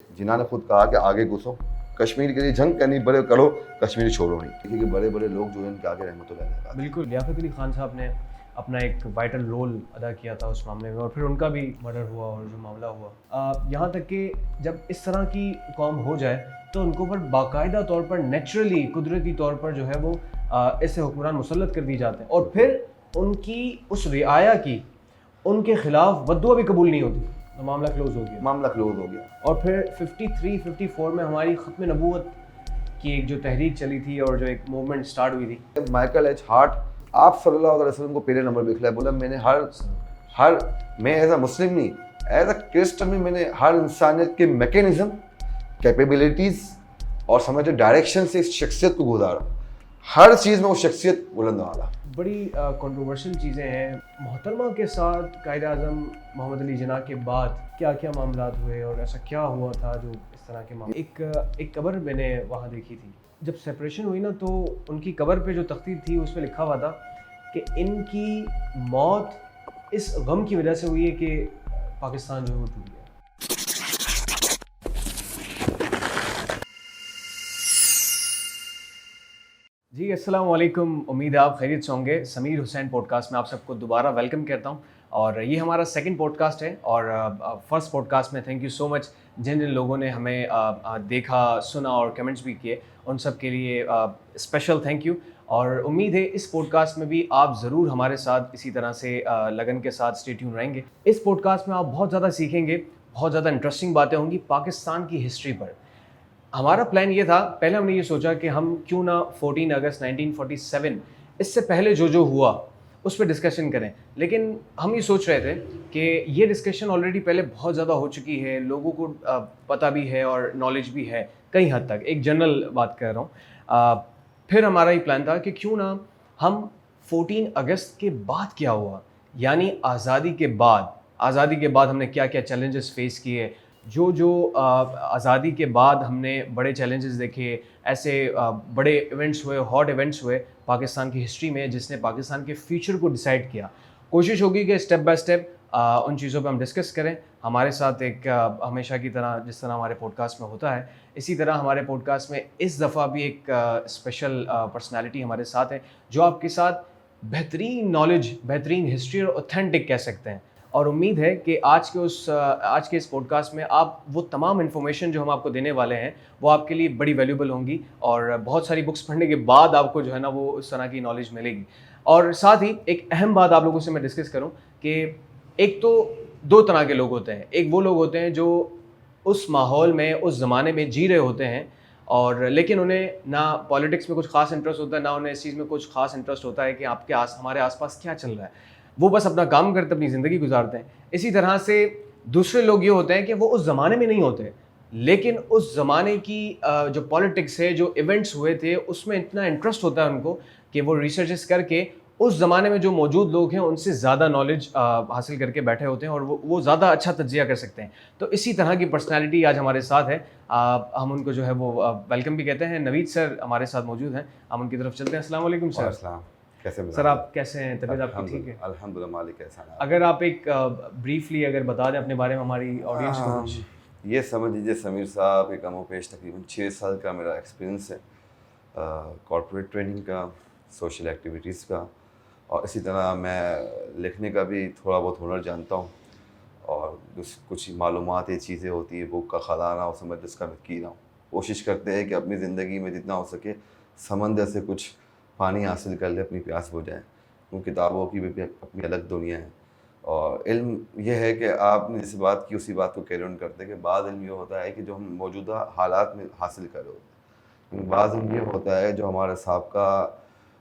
जिन्ना ने खुद कहा कि आगे घुसो, कश्मीर के लिए जंग करनी बड़े करो, कश्मीर छोड़ो नहीं। क्योंकि बड़े बड़े लोग जो है उनके आगे रहमतुल्लाह अलैह। बिल्कुल, लियाकत अली खान साहब ने अपना एक वाइटल रोल अदा किया था उस मामले में, और फिर उनका भी मर्डर हुआ और जो मामला हुआ, यहाँ तक कि जब इस तरह की कौम हो जाए तो उनको पर बाकायदा तौर पर नेचुरली कुदरती तौर पर जो है वो ऐसे हुक्मरान मुसल्लत कर दिए जाते हैं, और फिर उनकी उस रियाया की उनके खिलाफ बद्दुआ भी कबूल नहीं होती, तो मामला क्लोज हो गया। मामला क्लोज हो गया। और फिर 53-54 में हमारी ख़त्म नबूवत की एक जो तहरीक चली थी और जो एक मूवमेंट स्टार्ट हुई थी। माइकल एच हार्ट आप सल्लल्लाहु अलैहि वसल्लम को पहले नंबर पे खिलाया, बोला मैंने हर मैं एज अ मुस्लिम नहीं, एज अ क्रिश्चियन में मैंने हर इंसानियत के मैकेनिज्म, कैपेबिलिटीज़ और समझो डायरेक्शन से इस शख्सियत को गुजारा, हर चीज़ में वो शख्सियत बुलंद वाला। बड़ी कंट्रोवर्शियल चीज़ें हैं। मोहतरमा के साथ कायद आज़म मोहम्मद अली जिन्ना के बाद क्या क्या मामलात हुए और ऐसा क्या हुआ था जो इस तरह के मामले। एक कब्र मैंने वहाँ देखी थी, जब सेपरेशन हुई ना, तो उनकी कब्र पे जो तख्तीर थी उस पर लिखा हुआ था कि इनकी मौत इस गम की वजह से हुई है कि पाकिस्तान जो है वो टूट गया। जी अस्सलाम वालेकुम, उम्मीद है आप खैरियत से होंगे। समीर हुसैन पॉडकास्ट में आप सबको दोबारा वेलकम करता हूं, और ये हमारा सेकंड पॉडकास्ट है। और फर्स्ट पॉडकास्ट में थैंक यू सो मच जिन जिन लोगों ने हमें देखा, सुना और कमेंट्स भी किए, उन सब के लिए स्पेशल थैंक यू। और उम्मीद है इस पॉडकास्ट में भी आप ज़रूर हमारे साथ इसी तरह से लगन के साथ स्टे ट्यून रहेंगे। इस पॉडकास्ट में आप बहुत ज़्यादा सीखेंगे, बहुत ज़्यादा इंटरेस्टिंग बातें होंगी पाकिस्तान की हिस्ट्री पर। हमारा प्लान ये था, पहले हमने ये सोचा कि हम क्यों ना 14 अगस्त 1947 इससे पहले जो हुआ उस पर डिस्कशन करें, लेकिन हम ये सोच रहे थे कि ये डिस्कशन ऑलरेडी पहले बहुत ज़्यादा हो चुकी है, लोगों को पता भी है और नॉलेज भी है कई हद तक, एक जनरल बात कर रहा हूँ। फिर हमारा ये प्लान था कि क्यों ना हम 14 अगस्त के बाद क्या हुआ, यानी आज़ादी के बाद हमने क्या क्या चैलेंजेस फेस किए, जो आज़ादी के बाद हमने बड़े चैलेंजेस देखे, ऐसे बड़े इवेंट्स हुए, हॉट इवेंट्स हुए पाकिस्तान की हिस्ट्री में जिसने पाकिस्तान के फ्यूचर को डिसाइड किया। कोशिश होगी कि स्टेप बाय स्टेप उन चीज़ों पे हम डिस्कस करें। हमारे साथ एक हमेशा की तरह जिस तरह हमारे पॉडकास्ट में होता है, इसी तरह हमारे पॉडकास्ट में इस दफ़ा भी एक स्पेशल पर्सनैलिटी हमारे साथ है जो आपके साथ बेहतरीन नॉलेज, बेहतरीन हिस्ट्री और ऑथेंटिक कह सकते हैं। और उम्मीद है कि आज के इस पॉडकास्ट में आप वो तमाम इन्फॉर्मेशन जो हम आपको देने वाले हैं वो आपके लिए बड़ी वैल्यूबल होंगी, और बहुत सारी बुक्स पढ़ने के बाद आपको जो है ना वो उस तरह की नॉलेज मिलेगी। और साथ ही एक अहम बात आप लोगों से मैं डिस्कस करूं कि एक तो दो तरह के लोग होते हैं। एक वो लोग होते हैं जो उस माहौल में, उस ज़माने में जी रहे होते हैं, और लेकिन उन्हें ना पॉलिटिक्स में कुछ खास इंटरेस्ट होता है, ना उन्हें इस चीज़ में कुछ खास इंटरेस्ट होता है कि हमारे आसपास क्या चल रहा है। वो बस अपना काम करते, अपनी ज़िंदगी गुजारते हैं। इसी तरह से दूसरे लोग ये होते हैं कि वो उस ज़माने में नहीं होते, लेकिन उस ज़माने की जो पॉलिटिक्स है, जो इवेंट्स हुए थे, उसमें इतना इंटरेस्ट होता है उनको कि वो रिसर्चेस करके उस ज़माने में जो मौजूद लोग हैं उनसे ज़्यादा नॉलेज हासिल करके बैठे होते हैं, और वो ज़्यादा अच्छा तज्ज़िया कर सकते हैं। तो इसी तरह की पर्सनैलिटी आज हमारे साथ है। हम उनको जो है वो वेलकम भी कहते हैं। नवीद सर हमारे साथ मौजूद हैं, हम उनकी तरफ चलते हैं। अस्सलाम वालेकुम सर। कैसे सर आप कैसे हैं? तबीयत आपकी ठीक है? अल्हम्दुलिल्लाह, मालिक एहसान है। अगर आप एक ब्रीफली अगर बता दें अपने बारे में हमारी ऑडियंस को कुछ। ये समझ लीजिए समीर साहब, एक कमो पेश तकरीबन 6 साल का मेरा एक्सपीरियंस है कॉर्पोरेट ट्रेनिंग का, सोशल एक्टिविटीज़ का, और इसी तरह मैं लिखने का भी थोड़ा बहुत हुनर जानता हूँ, और कुछ मालूमात, ये चीज़ें होती है, बुक का ख़जाना और समझ जिसका मैं की रहा हूँ। कोशिश करते हैं कि अपनी ज़िंदगी में जितना हो सके समंदर से कुछ पानी हासिल कर ले, अपनी प्यास बुझ जाए। उन किताबों की भी अपनी अलग दुनिया है, और इल्म यह है कि आपने जिस बात की उसी बात को कैरी ऑन करते हैं कि बाद इल्म ये होता है कि जो हम मौजूदा हालात में हासिल कर रहे होते हैं, बाद इल्म ये होता है जो हमारे साबका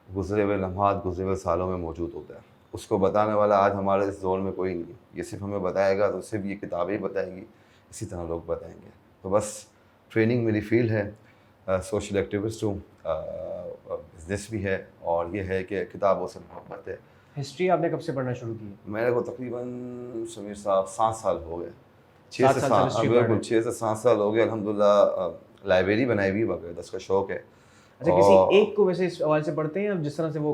गुजरे हुए लम्हात, गुजरे हुए सालों में मौजूद होता है। उसको बताने वाला आज हमारे इस दौर में कोई नहीं है। ये सिर्फ हमें बताएगा तो सिर्फ ये किताबें ही बताएंगी, इसी तरह लोग बताएंगे। तो बस ट्रेनिंग मेरी फील्ड है, सोशल एक्टिविस्ट हूँ, बिजनेस भी है, और ये है कि किताबों से मोहब्बत है। हिस्ट्री आपने कब से पढ़ना शुरू की? मेरे को तकरीबन समीर साहब 7 साल हो गए। 7 साल से हिस्ट्री पढ़ रहे हैं। 6 से 7 साल हो गए अल्हम्दुलिल्लाह। लाइब्रेरी बनाई हुई बाकायदा, उसका शौक़ है। अच्छा, किसी एक को वैसे इस हवाले से पढ़ते हैं, अब जिस तरह से वो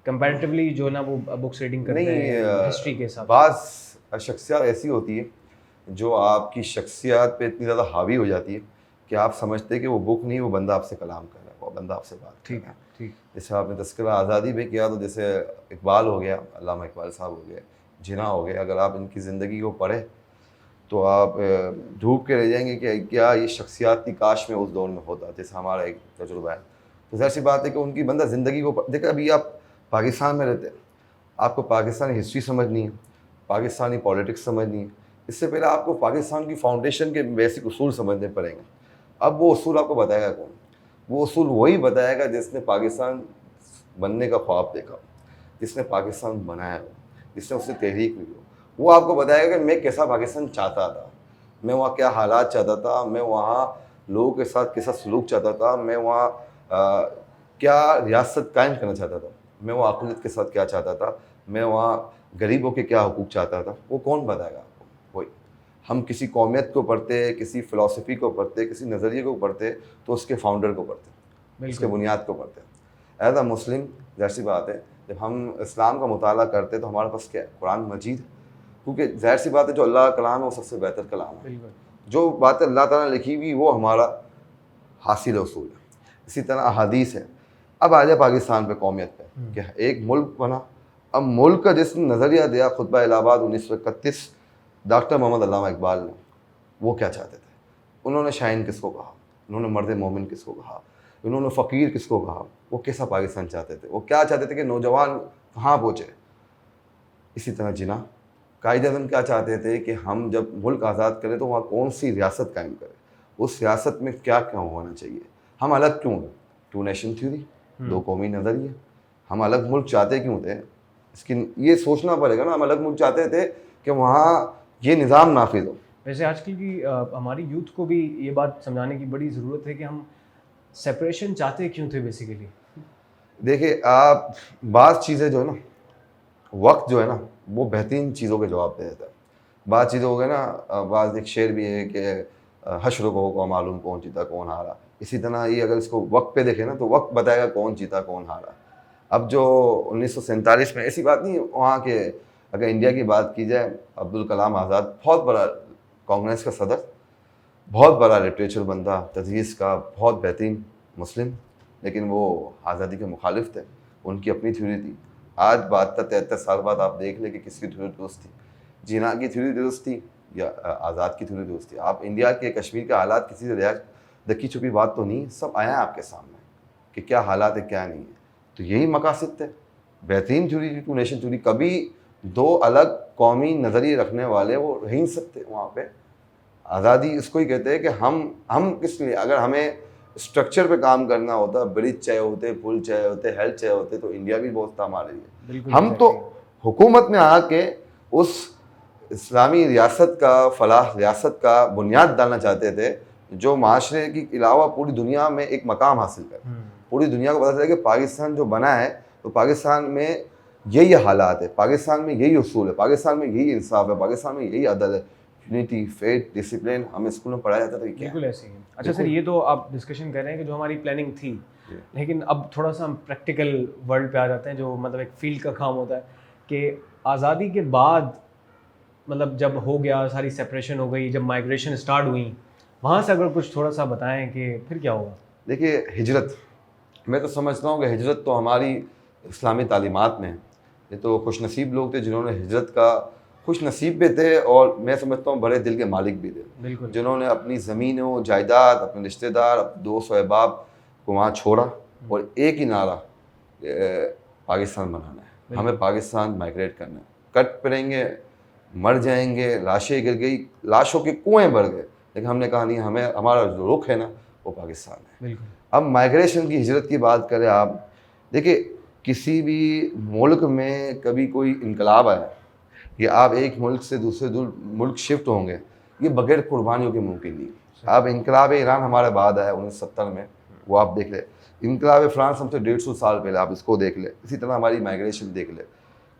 कंपैरेटिवली जो ना वो बुक्स रीडिंग करते हैं हिस्ट्री के हिसाब से? बाज़ शख्सियत ऐसी होती है जो आपकी शख्सियत पे इतनी ज़्यादा हावी हो जाती है कि आप समझते हैं कि वो बुक नहीं, वो बंदा आपसे कलाम कर रहा है, वो बंदा आपसे बात कर रहा है। ठीक। जैसे आपने तज़किरा आज़ादी पे किया, तो जैसे इकबाल हो गया, अल्लामा इकबाल साहब हो गए, जिन्ना हो गए, अगर आप इनकी ज़िंदगी को पढ़ें तो आप ढूंढ के रह जाएंगे कि क्या ये शख्सियात की काश में उस दौर में होता, जैसे हमारा एक तजुर्बा है। तो ज़ाहिर सी बात है कि उनकी बंदा ज़िंदगी को देखिए, अभी आप पाकिस्तान में रहते हैं, आपको पाकिस्तानी हिस्ट्री समझनी है, पाकिस्तानी पॉलिटिक्स समझनी है, इससे पहले आपको पाकिस्तान की फाउंडेशन के बेसिक उसूल समझने पड़ेंगे। अब वो उसूल आपको बताएगा कौन? वो उसूल वही बताएगा जिसने पाकिस्तान बनने का ख्वाब देखा, जिसने पाकिस्तान बनाया हो, जिसने उससे तहरीक ली हो। वो आपको बताएगा कि मैं कैसा पाकिस्तान चाहता था, मैं वहाँ क्या हालात चाहता था, मैं वहाँ लोगों के साथ कैसा सलूक चाहता था, मैं वहाँ क्या रियासत कायम करना चाहता था, मैं वहाँ अक़लियत के साथ क्या चाहता था, मैं वहाँ गरीबों के क्या हुकूक चाहता था। वो कौन बताएगा आपको? वही। हम किसी कौमियत को पढ़ते, किसी फ़िलासफ़ी को पढ़ते, किसी नज़रिए को पढ़ते, तो उसके फाउंडर को पढ़ते, उसके बुनियाद को पढ़ते। एज़ अ मुस्लिम ज़ाहिर सी बात है, जब हम इस्लाम का मुताला करते तो हमारे पास क्या है? कुरान मजीद, क्योंकि ज़ाहिर सी बात है जो अल्लाह का कलाम है वो सबसे बेहतर कलाम है। जो बातें अल्लाह ताला ने लिखी हुई वो हमारा हासिल उसूल है। इसी तरह अहादीस है। अब आ जाए पाकिस्तान पे, कौमियत पे, कि एक मुल्क बना। अब मुल्क का जिसने नज़रिया दिया खुतबा इलाहाबाद 1931 डॉक्टर मोहम्मद अल्लामा इकबाल ने, वो क्या चाहते थे? उन्होंने शाहीन किसको कहा, उन्होंने मर्द मोमिन किसको कहा, उन्होंने फ़कीर किसको कहा, वो कैसा पाकिस्तान चाहते थे, वो क्या चाहते थे कि नौजवान कहाँ पहुँचे। इसी तरह जिना कायद-ए-आज़म क्या चाहते थे कि हम जब मुल्क आज़ाद करें तो वहाँ कौन सी रियासत कायम करें, उस रियासत में क्या क्या होना चाहिए, हम अलग क्यों हैं? टू नेशन थ्योरी, दो कौमी नज़रिए, हम अलग मुल्क चाहते क्यों थे? इसकी ये सोचना पड़ेगा ना। हम अलग मुल्क चाहते थे कि वहाँ ये निज़ाम नाफिज हो। वैसे आजकल की हमारी यूथ को भी ये बात समझाने की बड़ी ज़रूरत है कि हम सेपरेशन चाहते क्यों थे बेसिकली। देखिए, आप बात चीज़ें जो है ना, वक्त जो है ना, वो बेहतरीन चीज़ों के जवाब दे देता है। बात चीज़ें हो गए ना, बात एक शेर भी है कि हश्र को मालूम कौन जीता कौन हारा। इसी तरह ये अगर इसको वक्त पे देखें ना, तो वक्त बताएगा कौन जीता कौन हारा। अब जो 1947 में, ऐसी बात नहीं वहाँ के, अगर इंडिया की बात की जाए, अब्दुल कलाम आज़ाद बहुत बड़ा कांग्रेस का सदर, बहुत बड़ा लिटरेचर बंदा, तदरीस का बहुत बेहतरीन मुस्लिम, लेकिन वो आज़ादी के मुखालिफ थे। उनकी अपनी थ्योरी थी। आज 72-73 साल बाद आप देख लें कि किसकी थ्योरी दुरुस्त थी, जिन्ना की थ्योरी दुरुस्त थी या आज़ाद की थ्योरी दुरुस्त थी। आप इंडिया के कश्मीर के हालात किसी से रियाज दकी छुपी बात तो नहीं, सब आया आपके सामने कि क्या हालात है क्या नहीं है। तो यही मकासद थे। बेहतरीन थ्योरी थी टू नेशन थ्योरी। कभी दो अलग कौमी नज़रिए रखने वाले वो रह नहीं सकते वहाँ पे। आज़ादी इसको ही कहते हैं कि हम किस लिए, अगर हमें स्ट्रक्चर पे काम करना होता, ब्रिज चाहिए होते, पुल चाहिए होते, हेल्थ चाहिए होते, तो इंडिया भी बहुत था हमारे लिए। हम तो हुकूमत में आके उस इस्लामी रियासत का, फलाह रियासत का बुनियाद डालना चाहते थे, जो माशरे के अलावा पूरी दुनिया में एक मकाम हासिल करे। पूरी दुनिया को पता चले कि पाकिस्तान जो बना है, तो पाकिस्तान में यही हालात है, पाकिस्तान में यही उसूल है, पाकिस्तान में यही इंसाफ है, पाकिस्तान में यही अदल है, यूनिटी, फेथ, डिसिप्लिन। हमें स्कूल में पढ़ाया जाता था कि बिल्कुल ऐसे ही है। अच्छा सर, ये तो आप डिस्कशन कर रहे हैं कि जो हमारी प्लानिंग थी, लेकिन अब थोड़ा सा हम प्रैक्टिकल वर्ल्ड पे आ जाते हैं, जो मतलब एक फील्ड का काम होता है कि आज़ादी के बाद, मतलब जब हो गया, सारी सेपरेशन हो गई, जब माइग्रेशन स्टार्ट हुई, वहाँ से अगर कुछ थोड़ा सा बताएं कि फिर क्या होगा। देखिए, हिजरत, मैं तो समझता हूँ कि हिजरत तो हमारी इस्लामी तालीमात में है। ये तो खुशनसीब लोग थे जिन्होंने हिजरत का, खुश नसीब भी थे और मैं समझता हूँ बड़े दिल के मालिक भी थे, जिन्होंने अपनी ज़मीनों, जायदाद, अपने रिश्तेदार, अपने दोस्त व अहबाब को वहाँ छोड़ा और एक ही नारा, पाकिस्तान बनाना है, हमें पाकिस्तान माइग्रेट करना है। कट पड़ेंगे, मर जाएंगे, लाशें गिर गई, लाशों के कुएँ भर गए, लेकिन हमने कहा नहीं, हमें हमारा जो रुख है ना वो पाकिस्तान है। अब माइग्रेशन की, हिजरत की बात करें आप, देखिए किसी भी मुल्क में कभी कोई इनकलाब आया कि आप एक मुल्क से दूसरे मुल्क शिफ्ट होंगे, ये बगैर कुर्बानियों के मुमकिन नहीं। अब इनकलाब ईरान हमारे बाद आया 1970 में, वो आप देख ले। इनकलाब फ्रांस हमसे 150 साल पहले, आप इसको देख ले। इसी तरह हमारी माइग्रेशन देख ले,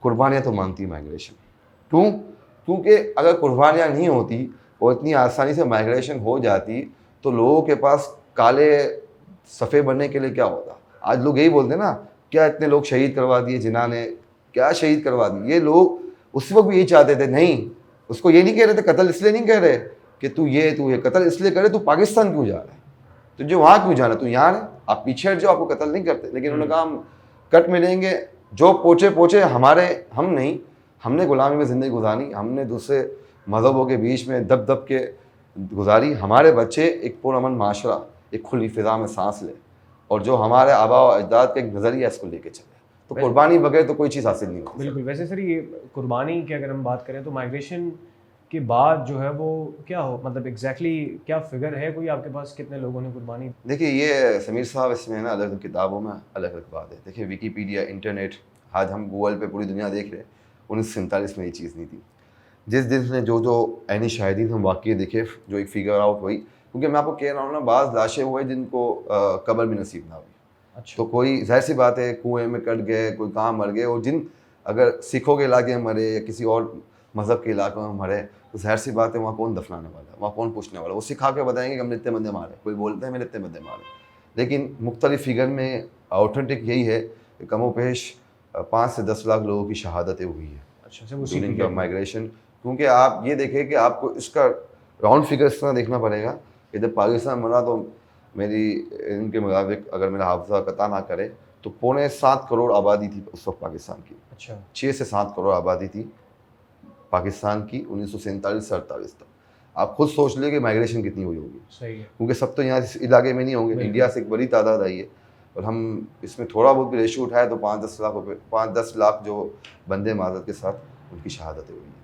कुर्बानियाँ तो मांगती माइग्रेशन। क्यों? क्योंकि अगर कुर्बानियाँ नहीं होती और इतनी आसानी से माइग्रेशन हो जाती, तो लोगों के पास काले सफ़े बनने के लिए क्या होता। आज लोग यही बोलते हैं ना, क्या इतने लोग शहीद करवा दिए जिन्होंने, क्या शहीद करवा दिए। ये लोग उस वक्त भी यही चाहते थे, नहीं, उसको ये नहीं कह रहे थे, कत्ल इसलिए नहीं कह रहे कि तू ये कत्ल इसलिए करे, तू पाकिस्तान क्यों जा रहा है, तुझे वहाँ क्यों जाना, तू यहाँ है, आप पीछे हट जाओ, आपको कत्ल नहीं करते। लेकिन उन्होंने कहा हम कट मिलेंगे, जो पोचे हमारे, हम नहीं, हमने गुलामी में ज़िंदगी गुजारी, हमने दूसरे मज़हबों के बीच में दब दब के गुजारी, हमारे बच्चे एक पुरअमन माशरा, एक खुली फिजा में सांस ले, और जो हमारे आबा व अजदाद का एक नज़रिया इसको लेके चले। तो कुर्बानी बगैर तो कोई चीज़ हासिल नहीं होती। बिल्कुल। वैसे सर ये कुर्बानी की अगर हम बात करें तो माइग्रेशन के बाद जो है वो क्या हो, मतलब एग्जैक्टली क्या फिगर है कोई आपके पास, कितने लोगों ने कुर्बानी? देखिए ये समीर साहब, इसमें ना अलग अलग किताबों में अलग अलग बात है। देखिए विकीपीडिया, इंटरनेट, आज हम गूगल पे पूरी दुनिया देख रहे हैं, 1947 में ये चीज़ नहीं थी। जिस दिन ने जो ऐनी शाहिदीन हम वाक़ई देखे, जो एक फिगर आउट हुई, क्योंकि मैं आपको कह रहा हूँ ना, बाज़ लाशें हुए जिनको कब्र भी नसीब ना हुई। अच्छा। तो कोई जाहिर सी बात है कुएं में कट गए, कोई कहाँ मर गए, और जिन अगर सिखों के इलाके में मरे या किसी और मज़हब के इलाके में मरे, तो जाहिर सी बात है वहाँ कौन दफनाने वाला है, वहाँ कौन पूछने वाला है। वो सिखा के बताएंगे कि हमने इतने बंदे मारे, कोई बोलते हैं मैंने इतने बंदे मारे, लेकिन मुख्तलिफ फिगर में ऑथेंटिक यही है कि कमोपेश 5 से 10 लाख लोगों की शहादतें हुई है अच्छा सर, उसी ड्यूरिंग फिगर द में। माइग्रेशन। क्योंकि आप ये देखें कि आपको इसका राउंड फिगर इस तरह देखना पड़ेगा कि जब पाकिस्तान बना तो मेरी इनके मुताबिक, अगर मेरा हाफजा कता ना करे, तो 6.25 करोड़ आबादी थी उस वक्त पाकिस्तान की। अच्छा। 6 से 7 करोड़ आबादी थी पाकिस्तान की 1947 से 48 तक। आप खुद सोच लें कि माइग्रेशन कितनी हुई होगी, सही है। क्योंकि सब तो यहाँ इस इलाके में नहीं होंगे, बिल्कुल। इंडिया से एक बड़ी तादाद आई है, और हम इसमें थोड़ा बहुत भी रेशो उठाए तो 5-10 लाख रुपये, 5-10 लाख जो बंदे माजत के साथ उनकी शहादतें हुई हैं।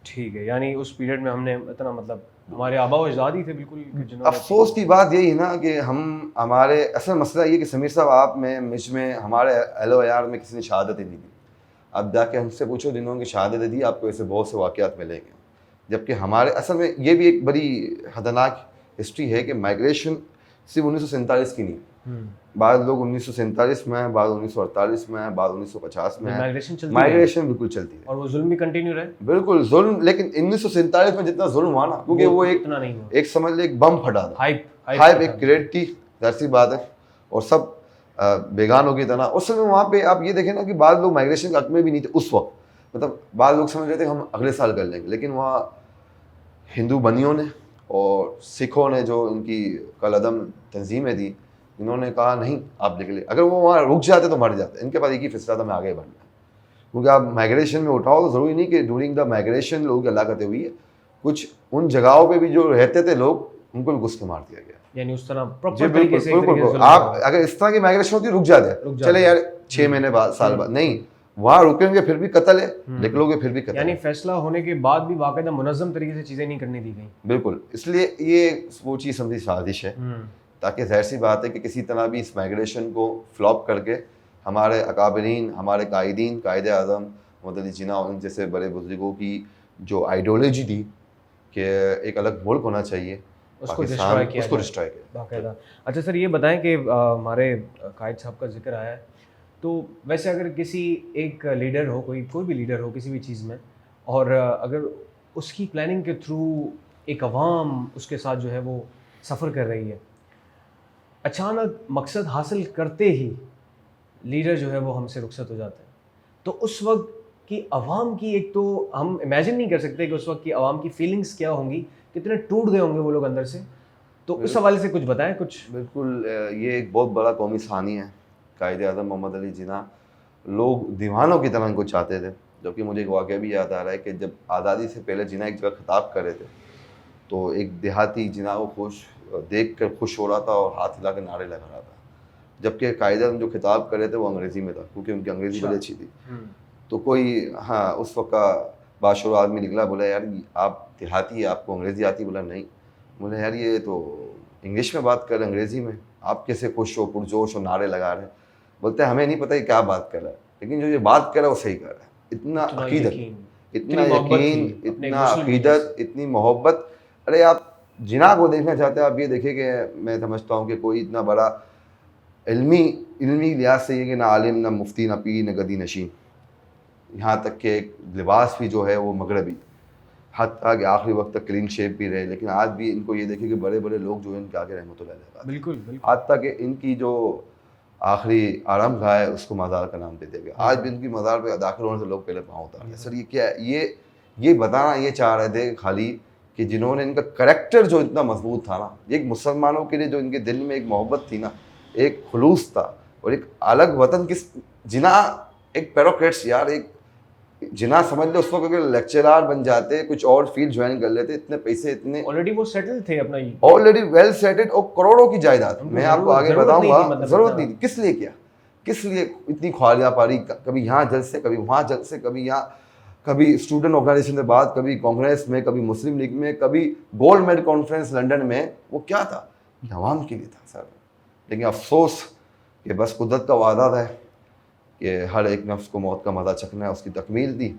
ठीक है, यानी उस पीरियड में हमने इतना, मतलब हमारे आबा व अजदाद ही थे बिल्कुल कि जिन्होंने अफसोस की बात यही है ना कि हम, हमारे असल मसला ये कि समीर साहब, आप में, मुझ में, हमारे अहलो यार में किसी ने शहादत ही नहीं दी। अब जाके हमसे पूछो जिन्होंने शहादत दी, आपको ऐसे बहुत से वाक़यात मिलेंगे। जबकि हमारे असल में ये भी एक बड़ी खतरनाक हिस्ट्री है कि माइग्रेशन सिर्फ 1947 की नहीं, बाद लोग 1947 में, बाद 1948 में, बाद 1950 में माइग्रेशन चलती माइग्रेशन बिल्कुल चलती है, और वो जुल्म भी कंटिन्यू रहे। बिल्कुल जुल्म। लेकिन 1947 में जितना जुल्म हुआ ना, क्योंकि वो एक इतना नहीं हुआ। एक समझ ले एक बम फटा था, हाइप एक क्रेड थी, जाहिर सी बात है, और सब बेगानों की तरह उस समय वहाँ पे। आप ये देखें ना कि बाद लोग माइग्रेशन के हक में भी नहीं थे उस वक्त, मतलब बाद लोग समझ रहे थे हम अगले साल कर लेंगे, लेकिन वहाँ हिंदू बनियों ने और सिखों ने, जो इनकी कलअदम तंजीमें थी, इन्होंने कहा नहीं आप देख ले, अगर वो वहाँ रुक जाते तो मर जाते। इनके पास एक ही फैसला था, मैं आगे बढ़ना है, क्योंकि आप माइग्रेशन में उठाओ तो ज़रूरी नहीं कि ड्यूरिंग द माइग्रेशन लोगों की हलाकतें हुई है, कुछ उन जगहों पे भी जो रहते थे लोग, उनको भी घुस के मार दिया गया। यानी उस तरह जी प्रॉपर तरीके से बिल्कुल। आप अगर इस तरह की माइग्रेशन होती रुक जाते, चले यार 6 महीने बाद, साल बाद, नहीं, वहाँ रुकेंगे फिर भी कत्ल है, निकलोगे फिर भी कत्ल यानी है। फैसला होने के बाद भी बाकायदा मुनज़्ज़म तरीके से चीज़ें नहीं करने दी गई। बिल्कुल, इसलिए ये वो चीज़ समझी साजिश है, ताकि जाहिर सी बात है कि किसी तरह भी इस माइग्रेशन को फ्लॉप करके हमारे अकाबरीन, हमारे कायदीन, कायदे आज़म मोहम्मद अली जिन्ना और उन जैसे बड़े बुजुर्गों की जो आइडियोलॉजी थी कि एक अलग मुल्क होना चाहिए, उसको डिस्ट्रॉय किया बाकायदा। अच्छा सर, ये बताएं कि हमारे कायद साहब का जिक्र आया है, तो वैसे अगर किसी एक लीडर हो, कोई भी लीडर हो किसी भी चीज़ में, और अगर उसकी प्लानिंग के थ्रू एक अवाम उसके साथ जो है वो सफ़र कर रही है, अचानक मकसद हासिल करते ही लीडर जो है वो हमसे रुखसत हो जाता है, तो उस वक्त की आवाम की, एक तो हम इमेजिन नहीं कर सकते कि उस वक्त की आवाम की फीलिंग्स क्या होंगी, कितने टूट गए होंगे वो लोग अंदर से। तो उस हवाले से कुछ बताएं कुछ। बिल्कुल, ये एक बहुत बड़ा कौमी सानी है। कायदे आज़म मोहम्मद अली जिन्ना लोग दीवानों की तरह इनको चाहते थे, जबकि मुझे एक वाक़या भी याद आ रहा है कि जब आज़ादी से पहले जिन्ना एक जगह खिताब कर रहे थे, तो एक देहाती जिन्ना को देख कर खुश हो रहा था और हाथ हिला कर नारे लगा रहा था, जबकि कायदे आज़म जो खिताब कर रहे थे वो अंग्रेज़ी में था, क्योंकि उनकी अंग्रेज़ी बड़ी अच्छी थी। तो कोई, हाँ, उस वक्त का बाशुर आदमी निकला, बोला यार आप देहाती है, आपको अंग्रेज़ी आती? बोला नहीं। बोला यार ये तो इंग्लिश में बात कर रहे हैं, अंग्रेज़ी में, आप कैसे खुश हो, पुरजोश और नारे लगा रहे हैं? बोलते हैं हमें नहीं पता ये क्या बात कर रहा है, लेकिन जो ये बात कर रहा है वो सही कर रहा है। इतना अकीदत, इतना यकीन, इतना अकीदत, इतनी मोहब्बत। अरे आप जिना को देखना चाहते हैं, आप ये देखें कि मैं समझता हूँ कि कोई इतना बड़ा इल्मी लिहाज से ये कि ना आलिम, ना मुफ्ती, ना पीर, ना गदी नशीन, यहाँ तक कि एक लिबास भी जो है वो मगरबी, हत्ता कि आखिरी वक्त तक क्लीन शेप भी रहे, लेकिन आज भी इनको ये देखें कि बड़े बड़े लोग जो हैं इनके आगे रहमतुल्लाह अलैह, बिल्कुल हत्ता कि इनकी जो आखिरी आराम गाह है उसको मज़ार का नाम दे दिया गया। आज भी इनकी मज़ार पे दाखिल होने से लोग पहले पाँव उतारते हैं। सर ये क्या है? ये बताना ये चाह रहे थे खाली कि जिन्होंने इनका करेक्टर जो इतना मजबूत था ना, एक मुसलमानों के लिए जो इनके दिल में एक मोहब्बत थी ना, एक खुलूस था, और एक अलग वतन किस जिना, एक पेरोक्रेट्स यार, एक जिना समझ लो उसको, क्योंकि लेक्चरर बन जाते, कुछ और फील्ड ज्वाइन कर लेते, इतने पैसे, इतने ऑलरेडी वो सेटल थे अपना ही, ऑलरेडी वेल सेटेड, और करोड़ों की जायदाद। मैं आपको आगे बताऊंगा, जरूरत नहीं थी, किस लिए किया, किस लिए इतनी ख्वारियाँ पारी, कभी यहाँ जलसे, कभी वहाँ जलसे, कभी यहाँ, कभी स्टूडेंट ऑर्गेनाइजेशन में बात, कभी कांग्रेस में, कभी मुस्लिम लीग में, कभी गोल्ड मेडल कॉन्फ्रेंस लंदन में। वो क्या था, ये अवाम के लिए था सर। लेकिन अफसोस कि बस कुदरत का वादा था कि हर एक नफ्स को मौत का मज़ा चखना है, उसकी तकमील दी।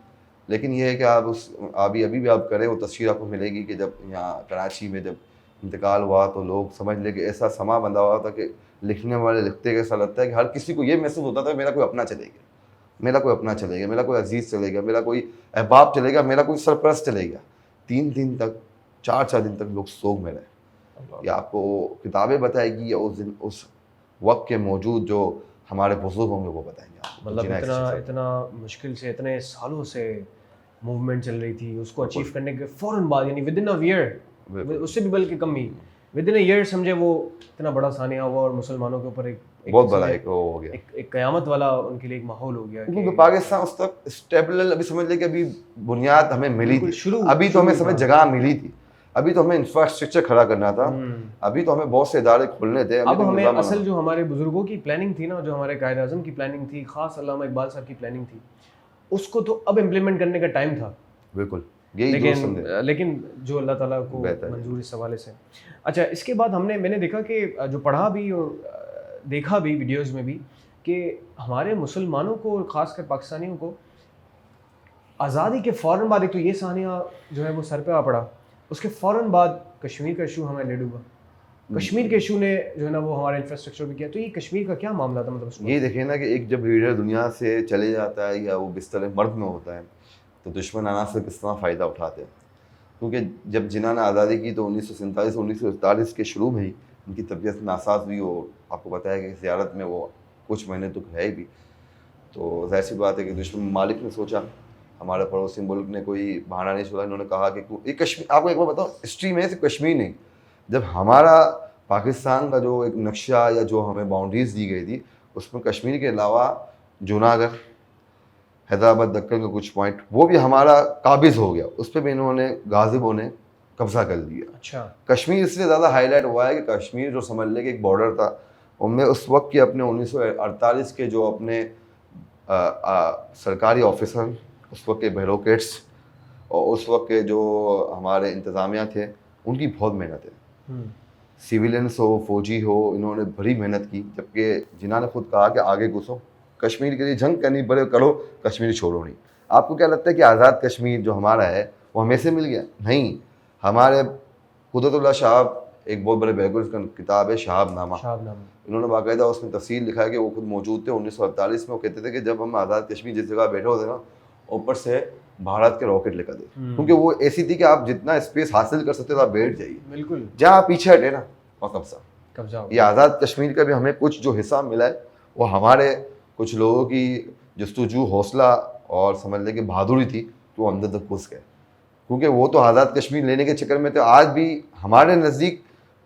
लेकिन ये है कि आप उस अभी भी आप करें, वो तस्वीर आपको मिलेगी कि जब यहाँ कराची में जब इंतकाल हुआ तो लोग समझ ले कि ऐसा समा बंधा हुआ था कि लिखने वाले लिखते कैसा लगता है कि हर किसी को ये महसूस होता था मेरा कोई अपना चलेगा, मेरा कोई अपना चलेगा, मेरा कोई अजीज़ चलेगा, मेरा कोई अहबाब चलेगा, मेरा कोई सरपरस्त चलेगा। 3 दिन तक, 4 दिन तक लोग सोग में रहे। या आपको किताबें बताएगी या उस दिन उस वक्त के मौजूद जो हमारे बुजुर्ग होंगे वो बताएंगे आपको। मतलब इतना मुश्किल से, इतने सालों से मूवमेंट चल रही थी, उसको अचीव करने के फ़ौरन बाद, यानी विद इन अ ईयर, उससे भी बल्कि कम ही, विद इन अ ईयर समझे वो इतना बड़ा सानिया हुआ, और मुसलमानों के ऊपर एक बहुत बड़ा एक हो गया, एक क़यामत वाला उनके लिए एक माहौल हो गया। क्योंकि पाकिस्तान उस तक स्टेबल, अभी समझ ले कि अभी बुनियाद हमें मिली थी, अभी तो हमें समझ जगह मिली थी, अभी तो हमें इंफ्रास्ट्रक्चर खड़ा करना था, अभी तो हमें बहुत से इदारे खोलने थे। अब हमें असल जो हमारे बुजुर्गों की प्लानिंग थी ना, जो हमारे कायद आज़म की प्लानिंग थी, ख़ास अल्लामा इकबाल साहब की प्लानिंग थी, उसको तो अब इम्प्लीमेंट करने का टाइम था। बिल्कुल, यही लेकिन जो अल्लाह ताला को मंजूर इस हवाले से। अच्छा, इसके बाद मैंने देखा कि जो पढ़ा भी और देखा भी वीडियोज़ में भी कि हमारे मुसलमानों को और ख़ासकर पाकिस्तानियों को आज़ादी के फ़ौरन बाद, एक तो ये सानिया जो है वो सर पे आ पड़ा, उसके फ़ौरन बाद कश्मीर का इशू हमें ले डूबा। कश्मीर के इशू ने जो है ना वो हमारा इंफ्रास्ट्रक्चर भी किया। तो ये कश्मीर का क्या मामला था, मतलब ये देखिए ना कि एक जब लीडर दुनिया से चले जाता है या वो बिस्तर मर्द में होता है तो दुश्मन आना से किस तरह फ़ायदा उठाते हैं। क्योंकि जब जिन्ना ने आज़ादी की तो 1947-1948 के शुरू में ही उनकी तबीयत नासाज हुई, और आपको पता है कि ज़ियारत में वो कुछ महीने तक है भी, तो ज़ाहिर सी बात है कि दुश्मन मालिक ने सोचा, हमारे पड़ोसी मुल्क ने कोई बहाना नहीं छोड़ा, इन्होंने कहा कि ये कश्मीर, आपको एक बार बताओ हिस्ट्री में सिर्फ कश्मीर नहीं, जब हमारा पाकिस्तान का जो एक नक्शा या जो हमें बाउंड्रीज दी गई थी उसमें कश्मीर के अलावा जूनागढ़, हैदराबाद, दक्कन का कुछ पॉइंट वो भी हमारा काबिज हो गया, उस पर भी इन्होंने गाजिबों ने कब्जा कर लिया। अच्छा, कश्मीर इसलिए ज़्यादा हाईलाइट हुआ है कि कश्मीर जो समझ ले कि एक बॉर्डर था, उनमें उस वक्त के अपने 1948 के जो अपने सरकारी ऑफिसर, उस वक्त के ब्यूरोक्रेट्स और उस वक्त के जो हमारे इंतज़ामिया थे, उनकी बहुत मेहनत है। सिविलियंस हो, फौजी हो, इन्होंने बड़ी मेहनत की, जबकि जिन्होंने खुद कहा कि आगे घुसो, कश्मीर के लिए जंग करनी पड़े करो, कश्मीर छोड़ो नहीं। आपको क्या लगता है कि आज़ाद कश्मीर जो हमारा है वो हमें से मिल गया? नहीं, हमारे कुदरतुल्लाह शाह, एक बहुत बड़े बैगुल का किताब है शहाबनामा, इन्होंने बाकायदा उसमें तफसील लिखा है कि वो खुद मौजूद थे 1948 में। वो कहते थे कि जब हम आज़ाद कश्मीर जिस जगह बैठे होते ना, ऊपर से भारत के रॉकेट लेकर दे, क्योंकि वो ऐसी थी कि आप जितना स्पेस हासिल कर सकते थे आप बैठ जाइए, बिल्कुल जहाँ आप पीछे हटे ना वहाँ कब्जा। ये आज़ाद कश्मीर का भी हमें कुछ जो हिस्सा मिला है वो हमारे कुछ लोगों की जस्तुजू, हौसला और समझ लें कि बहादुरी थी तो अंदर तक घुस गए, क्योंकि वो तो आज़ाद कश्मीर लेने के चक्कर में तो आज भी हमारे नज़दीक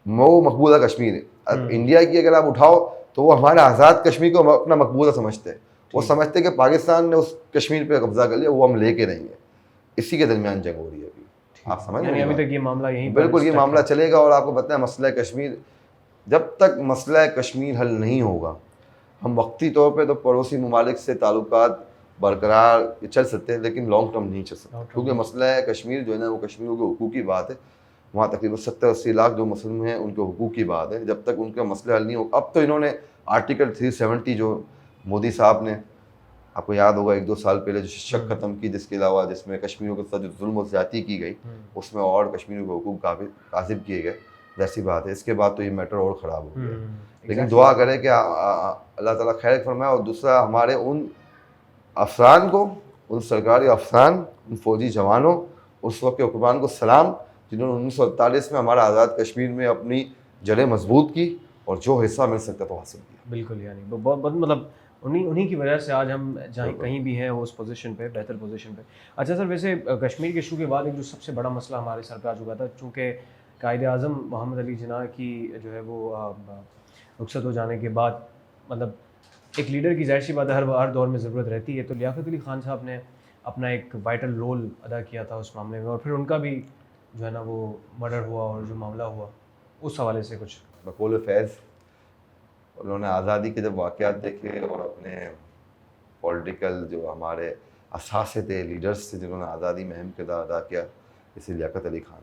वो मकबूला कश्मीर है। इंडिया की अगर आप उठाओ तो वो हमारे आज़ाद कश्मीर को अपना मकबूला समझते हैं, वो समझते हैं कि पाकिस्तान ने उस कश्मीर पे कब्जा कर लिया, वो हम लेके रहेंगे। इसी के दरमियान जंग हो रही है अभी, आप समझ रहे हैं? अभी तक ये मामला यहीं बिल्कुल ये मामला चलेगा। और आपको पता है मसला कश्मीर, जब तक मसला कश्मीर हल नहीं होगा, हम वक्ती तौर पे तो पड़ोसी ममालिक से ताल्लुकात बरकरार चल सकते हैं, लेकिन लॉन्ग टर्म नहीं चल सकते, क्योंकि मसला है कश्मीर जो है ना वो कश्मीरियों के हुकूक की बात है। वहाँ तकरीबन 70-80 लाख जो मुस्लिम हैं उनके हुकूक की बात है। जब तक उनका मसला हल नहीं हो, अब तो इन्होंने आर्टिकल 370 जो मोदी साहब ने, आपको याद होगा 1-2 साल पहले जो शक ख़त्म की, जिसके अलावा जिसमें कश्मीरियों के साथ जो जुल्म और ज़्यादती की गई, उसमें और कश्मीरियों के हुकूक कासिब किए गए, वैसी बात है। इसके बाद तो ये मैटर और ख़राब हो गया। लेकिन दुआ करें कि अल्लाह ताला खैर फरमाए। और दूसरा, हमारे उन अफसरान को, उन सरकारी अफसरान, उन फौजी जवानों, उस वक्त के हुक्मरान को सलाम, जिन्होंने 1948 में हमारा आज़ाद कश्मीर में अपनी जड़ें मजबूत की और जो हिस्सा मिल सकता था हासिल किया। बिल्कुल, यानी बहुत मतलब उन्हीं उन्हीं की वजह से आज हम जहाँ कहीं भी हैं वो उस पोजीशन पे, बेहतर पोजीशन पे। अच्छा सर, वैसे कश्मीर के इशू के बाद एक जो सबसे बड़ा मसला हमारे सर पे आ चुका था, चूँकि कायद-ए-आज़म मोहम्मद अली जिन्नाह की जो है वो रुखसत हो जाने के बाद, मतलब एक लीडर की ज़ाहिर सी बात है हर दौर में ज़रूरत रहती है, तो लियाकत अली खान साहब ने अपना एक वाइटल रोल अदा किया था उस मामले में, और फिर उनका भी जो है ना वो मर्डर हुआ और जो मामला हुआ उस हवाले से कुछ। बकौल फैज़ उन्होंने आज़ादी के जब वाक़यात देखे और अपने पॉलिटिकल जो हमारे असासे थे, लीडर्स थे जिन्होंने आज़ादी में अहम किरदार अदा किया, जैसे लियाकत अली खान,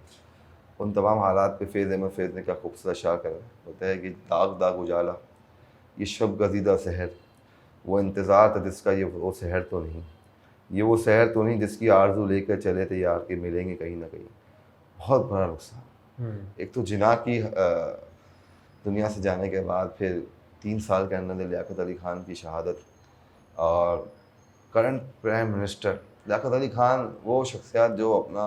उन तमाम हालात पे फैज़ अहमद फैज़ ने क्या खूबसूरत शार करा होता है कि दाग दाग उजाला, ये शब गज़ीदा सहर, वो इंतज़ार था जिसका ये वो सहर तो नहीं, ये वो सहर तो नहीं जिसकी आरज़ू लेकर चले थे यार कि मिलेंगे कहीं ना कहीं। बहुत बड़ा नुकसान। एक तो जिना की दुनिया से जाने के बाद फिर 3 साल के अंदर लियाकत अली खान की शहादत, और current prime minister Liaquat Ali Khan वो शख्सियत जो अपना,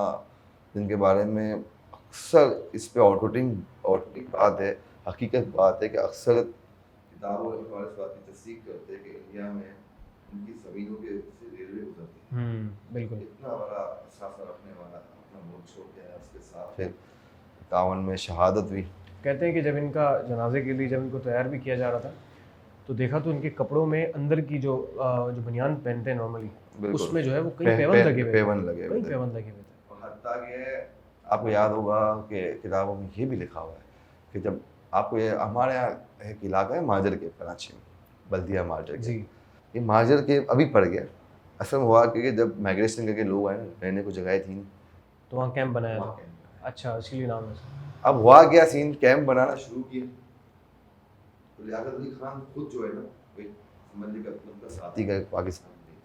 जिनके बारे में अक्सर इस पे ऑटोटिक बात है, हकीकत बात है कि अक्सर किताबों में इस बात की तस्दीक करते हैं कि इंडिया में उनकी ज़मीनों के से रेलवे गुजरती है। बिल्कुल। इतना बड़ा असासा रखने वाला अपना मुल्क छोड़ के आया, उसके साथ फिर 51 में शहादत हुई। कहते हैं कि जब इनका जनाजे के लिए जब इनको तैयार भी किया जा रहा था, तो देखा तो इनके कपड़ों में अंदर की जो बनियान पहनते हैं नॉर्मली, उसमें जो है वो कई पेवन लगे हुए थे, कई पेवन लगे हुए थे। और हत्ता कि आपको याद होगा कि किताबों में ये भी लिखा हुआ है कि जब आपको ये हमारे यहाँ एक इलाका है माजर के, कराची में बल्दिया माजर के, ये माजर के अभी पड़ गया। असल में हुआ कि जब माइग्रेशन करके लोग आए ना, रहने को जगह थी नहीं, तो वहाँ कैंप बनाया था। अच्छा, इसीलिए नाम है। अब हुआ क्या सीन, कैंप बनाना शुरू किया तो लियाकत अली खान खुद जो है ना, वही समझ लीजिए अपना साथी का पाकिस्तान में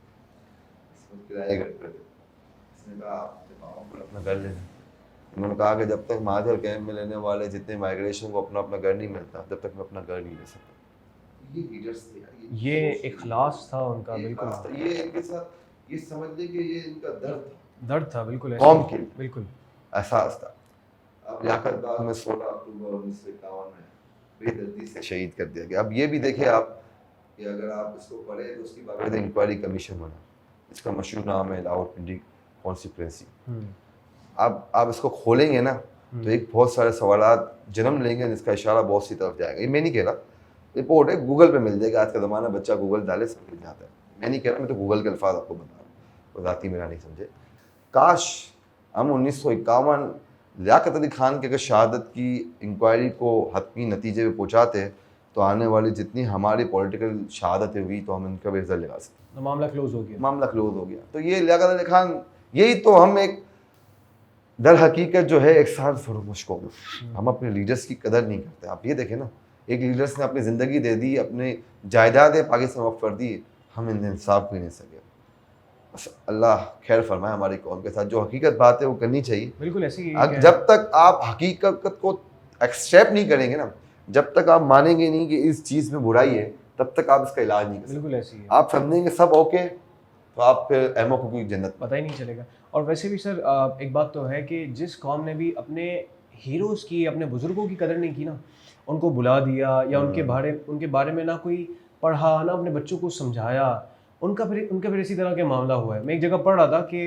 इसमें किराए घर पे थे। इसने कहा अपना घर लेना। उन्होंने कहा कि जब तक माजर कैंप में लेने वाले जितने माइग्रेशन को अपना अपना घर नहीं मिलता, जब तक मैं अपना घर नहीं ले सकता। ये लीडर्स थे यार, ये इखलास था उनका, बिल्कुल। ये इनके साथ ये समझ लीजिए कि ये इनका दर्द था बिल्कुल, कौम के बिल्कुल एहसास था। अब लियाकत बाग में 16 अक्टूबर 1951 में बेदर्दी से शहीद कर दिया गया। अब ये भी देखिए आप कि अगर आप इसको पढ़े तो उसकी बाकायदा इंक्वायरी कमीशन बना, इसका मशहूर नाम है रावलपिंडी कॉन्स्टिट्यूएंसी। अब आप इसको खोलेंगे ना तो एक बहुत सारे सवालात जन्म लेंगे जिसका इशारा बहुत सी तरफ जाएगा। ये मैं नहीं कह रहा, रिपोर्ट है, गूगल पे मिल जाएगा। आज का ज़माना, बच्चा गूगल डाले सब मिल जाता है। मैं नहीं कह रहा, मैं तो गूगल के अल्फाज आपको बता रहा हूँ, वो ज़ाती मेरा नहीं समझे। काश हम 1951 लियाकत अली खान के अगर शहादत की इंक्वायरी को हतमी नतीजे पे पहुँचाते तो आने वाली जितनी हमारी पॉलिटिकल शहादतें हुई तो हम इनका भी रिजल्ट लगा सकते। तो मामला क्लोज हो गया, मामला क्लोज हो गया। तो ये लियाकत अली खान, यही तो हम एक दर हकीकत जो है एक साल फरोमश को हम अपने लीडर्स की कदर नहीं करते। आप ये देखें ना, एक लीडर्स ने अपनी ज़िंदगी दे दी, अपने जायदादें पाकिस्तान वक्फ कर दी, हम इन इंसाफ भी नहीं सके। बस अल्लाह खैर फरमाए हमारी कौम के साथ। जो हकीकत बात है वो करनी चाहिए, बिल्कुल ऐसी। जब तक आप हकीकत को एक्सेप्ट नहीं करेंगे ना, जब तक आप मानेंगे नहीं कि इस चीज़ में बुराई है, तब तक आप इसका इलाज नहीं कर सकते। बिल्कुल ऐसी है। आप समझेंगे सब ओके तो आप फिर एमओ को कोई जन्नत पता ही नहीं चलेगा। और वैसे भी सर एक बात तो है कि जिस कौम ने भी अपने हीरोज़ की, अपने बुज़ुर्गों की कदर नहीं की ना, उनको बुला दिया या उनके बारे में ना कोई पढ़ा, ना अपने बच्चों को समझाया, उनका फिर इसी तरह के मामला हुआ है। मैं एक जगह पढ़ रहा था कि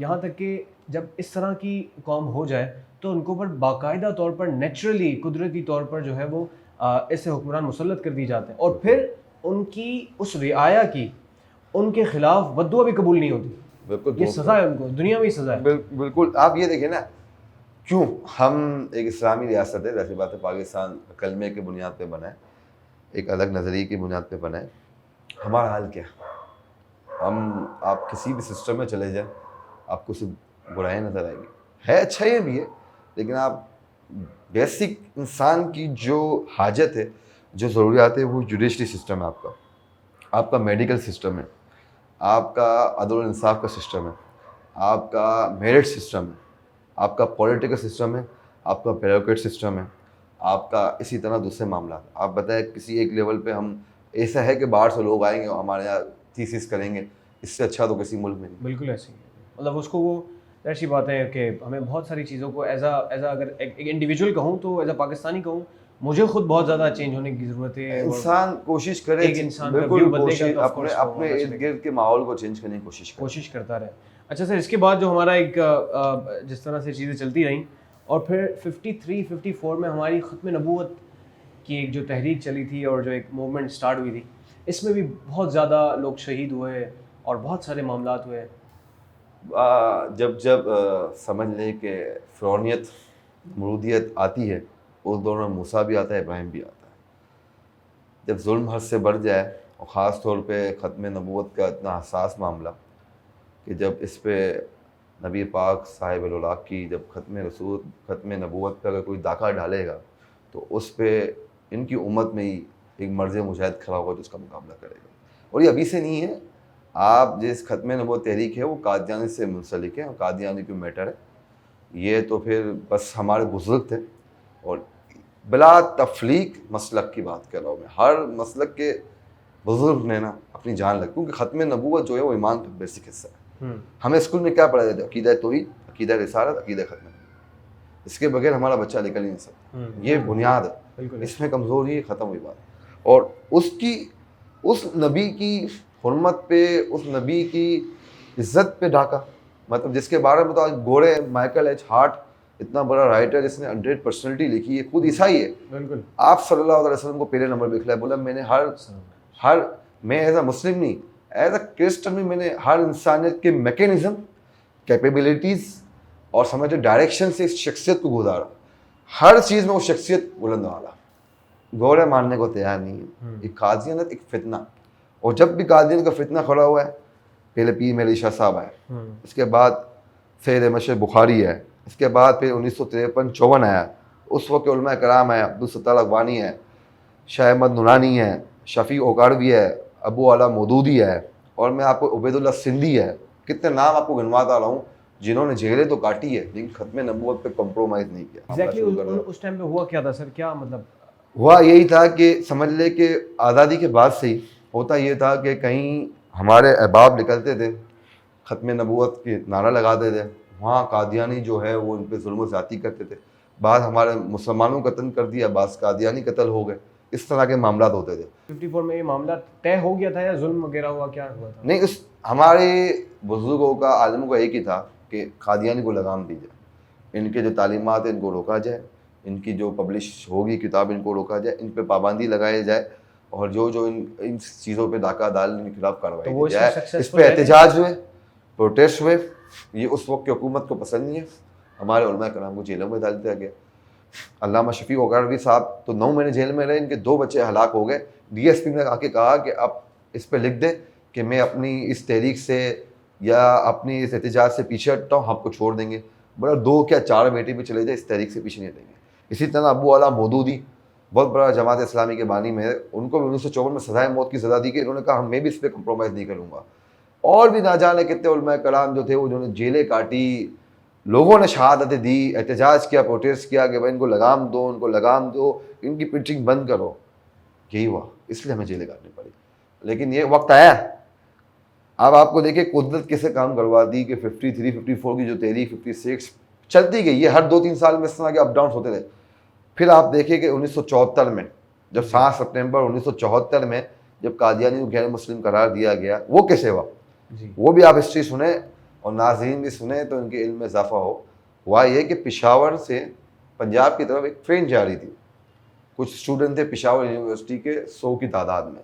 यहाँ तक कि जब इस तरह की कौम हो जाए तो उनको पर बाकायदा तौर पर नेचुरली, कुदरती तौर पर जो है वो ऐसे हुक्मरान मुसल्लत कर दी जाते हैं, और फिर उनकी उस रियाया की उनके खिलाफ बद्दुआ भी कबूल नहीं होती। बिल्कुल, ये सज़ा है उनको, दुनिया में ही सज़ा है। बिल्कुल। आप ये देखिए ना, क्यों हम एक इस्लामी रियासत है, जैसी बात है पाकिस्तान कलमे की बुनियाद पे बना है, एक अलग नज़रिए की बुनियाद पे बना है। हमारा हाल क्या, आप किसी भी सिस्टम में चले जाएं आपको सिर्फ बुराइयाँ नज़र आएगी। है अच्छा ये भी है, लेकिन आप बेसिक इंसान की जो हाजत है, जो ज़रूरियात है, वो जुडिशरी सिस्टम है, आपका मेडिकल सिस्टम है, आपका अदल इंसाफ का सिस्टम है, आपका मेरिट सिस्टम है, आपका पॉलिटिकल सिस्टम है, आपका ब्यूरोक्रेट सिस्टम है, आपका इसी तरह दूसरे मामला। आप बताएं किसी एक लेवल पे हम, ऐसा है कि बाहर से लोग आएंगे और हमारे यहाँ थीसिस करेंगे, इससे अच्छा तो किसी मुल्क में नहीं। बिल्कुल ऐसी है। मतलब उसको वो ऐसी बात है कि हमें बहुत सारी चीज़ों को एज अगर एक इंडिविजुअल कहूँ तो एज अ पाकिस्तानी कहूँ मुझे खुद बहुत ज़्यादा चेंज होने की ज़रूरत है। और इंसान कोशिश करे, एक इंसान का बिल्कुल व्यू बदलेगा कोशिश तो of अपने course वो अपने होना इर्द चलेगा। गिर्द के माहौल को चेंज करने की कोशिश करता रहे। अच्छा सर, इसके बाद जो हमारा एक जिस तरह से चीज़ें चलती रहीं और फिर 53-54 में हमारी ख़त्म नबूवत की एक जो तहरीक चली थी और जो एक मूवमेंट स्टार्ट हुई थी, इसमें भी बहुत ज़्यादा लोग शहीद हुए और बहुत सारे मामलात हुए। जब जब समझ ले कि फ़िरौनियत मरूदियत आती है, उस दौर में मूसा भी आता है, इब्राहिम भी आता है। जब जुल्म हद से बढ़ जाए और ख़ास तौर पे ख़त्म नबूवत का इतना हसास मामला कि जब इस पे नबी पाक साहिब-उल-औलाद की जब ख़त्म नबूवत पे अगर कोई डाका डालेगा तो उस पे इनकी उम्मत में ही एक मर्ज़ मुजाहिद खड़ा होगा जो उसका मुकाबला करेगा। और ये अभी से नहीं है, आप जिस ख़त्म नबूवत तहरीक है वो कादियानी से मुंसलिक है और कादियानी की मैटर है। ये तो फिर बस हमारे बुज़ुर्ग थे और बिला तफ़लीक मसलक की बात कर रहा हूँ मैं, हर मसलक के बुज़ुर्ग ने ना अपनी जान लगी, क्योंकि ख़त्म नबूवत जो है वो ईमान का बेसिक हिस्सा है। हमें स्कूल में क्या पढ़ाया जाता है? अक़ीदा तौहीद, अक़ीदा रिसालत, अक़ीदा ख़त्म नबूवत। इसके बगैर हमारा बच्चा निकल ही नहीं सकता। ये बुनियाद है, इसमें कमज़ोरी ख़त्म हुई बात। और उसकी उस नबी की हुर्मत पे, उस नबी की इज़्ज़त पे डाका, मतलब जिसके बारे में तो आज गोरे माइकल एच हार्ट इतना बड़ा राइटर जिसने 100 पर्सनैलिटी लिखी है, खुद ईसाई है। बिल्कुल। आप सल्लल्लाहु अलैहि वसल्लम को पहले नंबर पे लिखा है, बोला मैंने हर मैं एज अ मुस्लिम नहीं, एज अ क्रिश्चन भी मैंने हर इंसानियत के मैकेनिज़्म, कैपेबिलिटीज़ और समझो डायरेक्शन से इस शख्सियत को गुजारा। हर चीज़ में वो शख्सियत बुलंद वाला, गोरे मानने को तैयार नहीं है। एक कादियानत एक फितना, और जब भी कादियान का फितना खड़ा हुआ है, पहले पीर मेरी शाह साहब आए, इसके बाद सैयद मशर बुखारी है, इसके बाद फिर 1953-54 आया, उस वक्त उलमा कराम है, अब्दुल सत्तार अगवानी है, शाह अहमद नूरानी है, शफ़ी ओकाड़वी है, अबू आला मौदूदी है, और मैं आपको उबैदुल्लाह सिंधी है, कितने नाम आपको गिनवाता रहा हूँ जिन्होंने जेलें तो काटी है लेकिन ख़त्म नबूवत पे कम्प्रोमाइज़ नहीं किया। एग्जैक्टली उस टाइम पे हुआ क्या था सर? क्या मतलब हुआ यही था कि समझ ले कि आज़ादी के बाद से ही होता ये था कि कहीं हमारे अहबाब निकलते थे, ख़त्म नबूवत के नारा लगाते थे, वहाँ कादियानी जो है वो इन पर जुल्म ज़्यादती करते थे। बाद हमारे मुसलमानों का कत्ल कर दिया, बास कादियानी कत्ल हो गए, इस तरह के मामला होते थे। 54 में ये मामला तय हो गया था या जुल्म वगैरह हुआ, क्या हुआ था? नहीं, उस हमारे बुजुर्गों का, आलिमों का एक ही था कि कादियानी को लगाम दी जाए, इनके जो तालीमात हैं इनको रोका जाए, इनकी जो पब्लिश होगी किताब इनको रोका जाए, इन पे पाबंदी लगाई जाए, और जो जो इन चीज़ों पे डाका डालने के खिलाफ कार्रवाई की जाए। इस पर एहतजाज हुए, प्रोटेस्ट हुए। ये उस वक्त की हुकूमत को पसंद नहीं है, हमारे उलमा कराम को जेलों में डाल दिया गया। अल्लामा शफ़ी ओकाड़वी साहब तो 9 महीने जेल में रहे, इनके 2 बच्चे हलाक हो गए। DSP ने आके कहा कि आप इस पर लिख दें कि मैं अपनी इस तहरीक से या अपनी इस एहतजाज से पीछे हटता हूँ, आपको छोड़ देंगे। बोला 2 क्या 4 बेटे भी चले जाए, इस तहरीक से पीछे नहीं हटेंगे। इसी तरह अबू आला मौदूदी बहुत बड़ा जमात इस्लामी के बानी में है, उनको भी 1954 में सज़ाए मौत की सज़ा दी गई। इन्होंने कहा मैं भी इस पर कंप्रोमाइज़ नहीं करूँगा। और भी ना जाने कितने उलमा कराम जो थे वो जिन्होंने जेलें काटी, लोगों ने शहादतें दी, एहतजाज किया, प्रोटेस्ट किया कि भाई इनको लगाम दो, इनको लगाम दो, इनकी पिचिंग बंद करो। यही हुआ, इसलिए हमें जेलें काटनी पड़ी। लेकिन ये वक्त आया, अब आपको देखिए कुदरत किसे काम करवा दी कि 53-54 की जो तहरीक 56 चलती गई, ये हर 2-3 साल में इस तरह के अप डाउन होते थे। फिर आप देखिए कि 1974 में जब 7 सितंबर 1974 में जब कादियानी को गैर मुस्लिम करार दिया गया, वो कैसे हुआ वो भी आप हिस्ट्री सुने और नाज़रीन भी सुने तो इनके इल्म में इजाफा हो। हुआ ये कि पेशावर से पंजाब की तरफ एक ट्रेन जा रही थी, कुछ स्टूडेंट थे पेशावर यूनिवर्सिटी के 100 की तादाद में।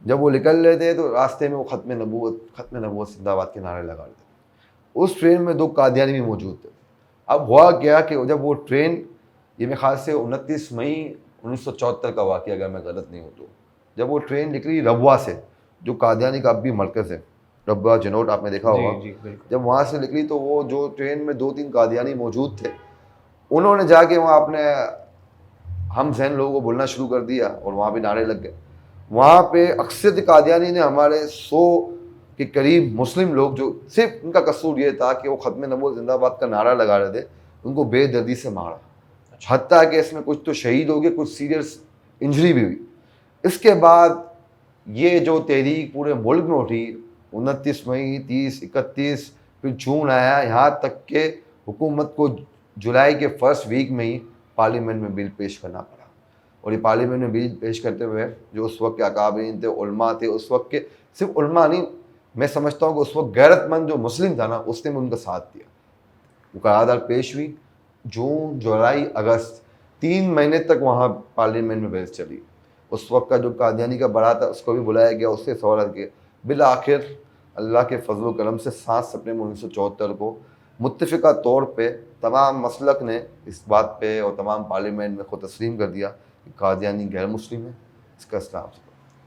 जब वो निकल रहे थे तो रास्ते में वो ख़त्म नबूवत जिंदाबाद के नारे लगा रहे थे। उस ट्रेन में 2 कादियानी भी मौजूद थे। अब हुआ क्या कि जब वो ट्रेन, ये मेरे ख्याल से 29 मई 1974 का वाक़या, अगर मैं गलत नहीं हूँ तो, जब वो ट्रेन निकली रबवा से, जो कादियानी का अब भी मरकज़ है, रबवा जनोट आपने देखा होगा, जब वहाँ से निकली तो वो जो ट्रेन में 2-3 कादियानी मौजूद थे, उन्होंने जाके वहाँ अपने हम जहन लोगों को बोलना शुरू कर दिया और वहाँ भी नारे लग गए। वहाँ पे अक्सर कादियानी ने हमारे 100 के करीब मुस्लिम लोग, जो सिर्फ उनका कसूर ये था कि वो ख़त्म नबूवत जिंदाबाद का नारा लगा रहे थे, उनको बेदर्दी से मारा। हत्ता कि इसमें कुछ तो शहीद हो गए, कुछ सीरियस इंजरी भी हुई। इसके बाद ये जो तहरीक पूरे मुल्क में उठी, 29 मई, 30, 31, फिर जून आया, यहाँ तक के हुकूमत को जुलाई के फर्स्ट वीक में ही पार्लियामेंट में बिल पेश करना पड़ा। और ये पार्लियामेंट में बिल पेश करते हुए जो उस वक्त के अकाबरीन थे, उलमा थे, उस वक्त के सिर्फ उलमा नहीं, मैं समझता हूँ कि उस वक्त गैरतमंद जो मुस्लिम था ना, उसने भी उनका साथ दिया। वो करारदाद पेश हुई, जून, जुलाई, अगस्त 3 महीने तक वहाँ पार्लियामेंट में बहस चली। उस वक्त का जो कादियानी का बड़ा था उसको भी बुलाया गया, उससे सवाल किया। बिल आखिर अल्लाह के फजल करम से 7 सितंबर 1974 को मुत्तफ़िका तौर पे तमाम मसलक ने इस बात पे और तमाम पार्लियामेंट में खुद तस्लीम कर दिया कि कादियानी गैर मुस्लिम है, इसका इस्लाम से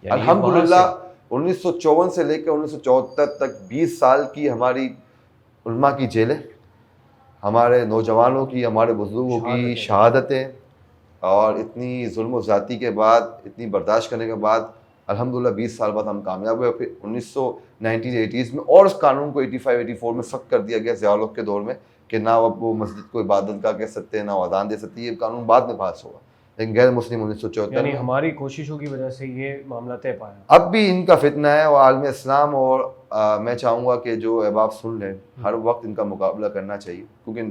यानी ये वहाँ अल्हम्दुलिल्लाह 1954 से लेकर 1974 तक 20 साल की हमारी उलमा की जेलें, हमारे नौजवानों की, हमारे बुजुर्गों की शहादतें, और इतनी जुल्म व ज़्यादती के बाद, इतनी बर्दाश्त करने के बाद अल्हम्दुलिल्लाह 20 साल बाद हम कामयाब हुए। फिर 1990s में और उस कानून को 85-84 में सख्त कर दिया गया ज़िया-उल-हक के दौर में कि ना अब वो मस्जिद को इबादत गाह कह सकते हैं, ना वो अज़ान दे सकती है। ये कानून बाद में पास हुआ, लेकिन गैर मुस्लिम 1974 यानी में। हमारी कोशिशों की वजह से ये मामला तय पाया। अब भी इनका फितना है और आलम इस्लाम, और मैं चाहूँगा कि जो अहबाब सुन लें, हर वक्त इनका मुकाबला करना चाहिए, क्योंकि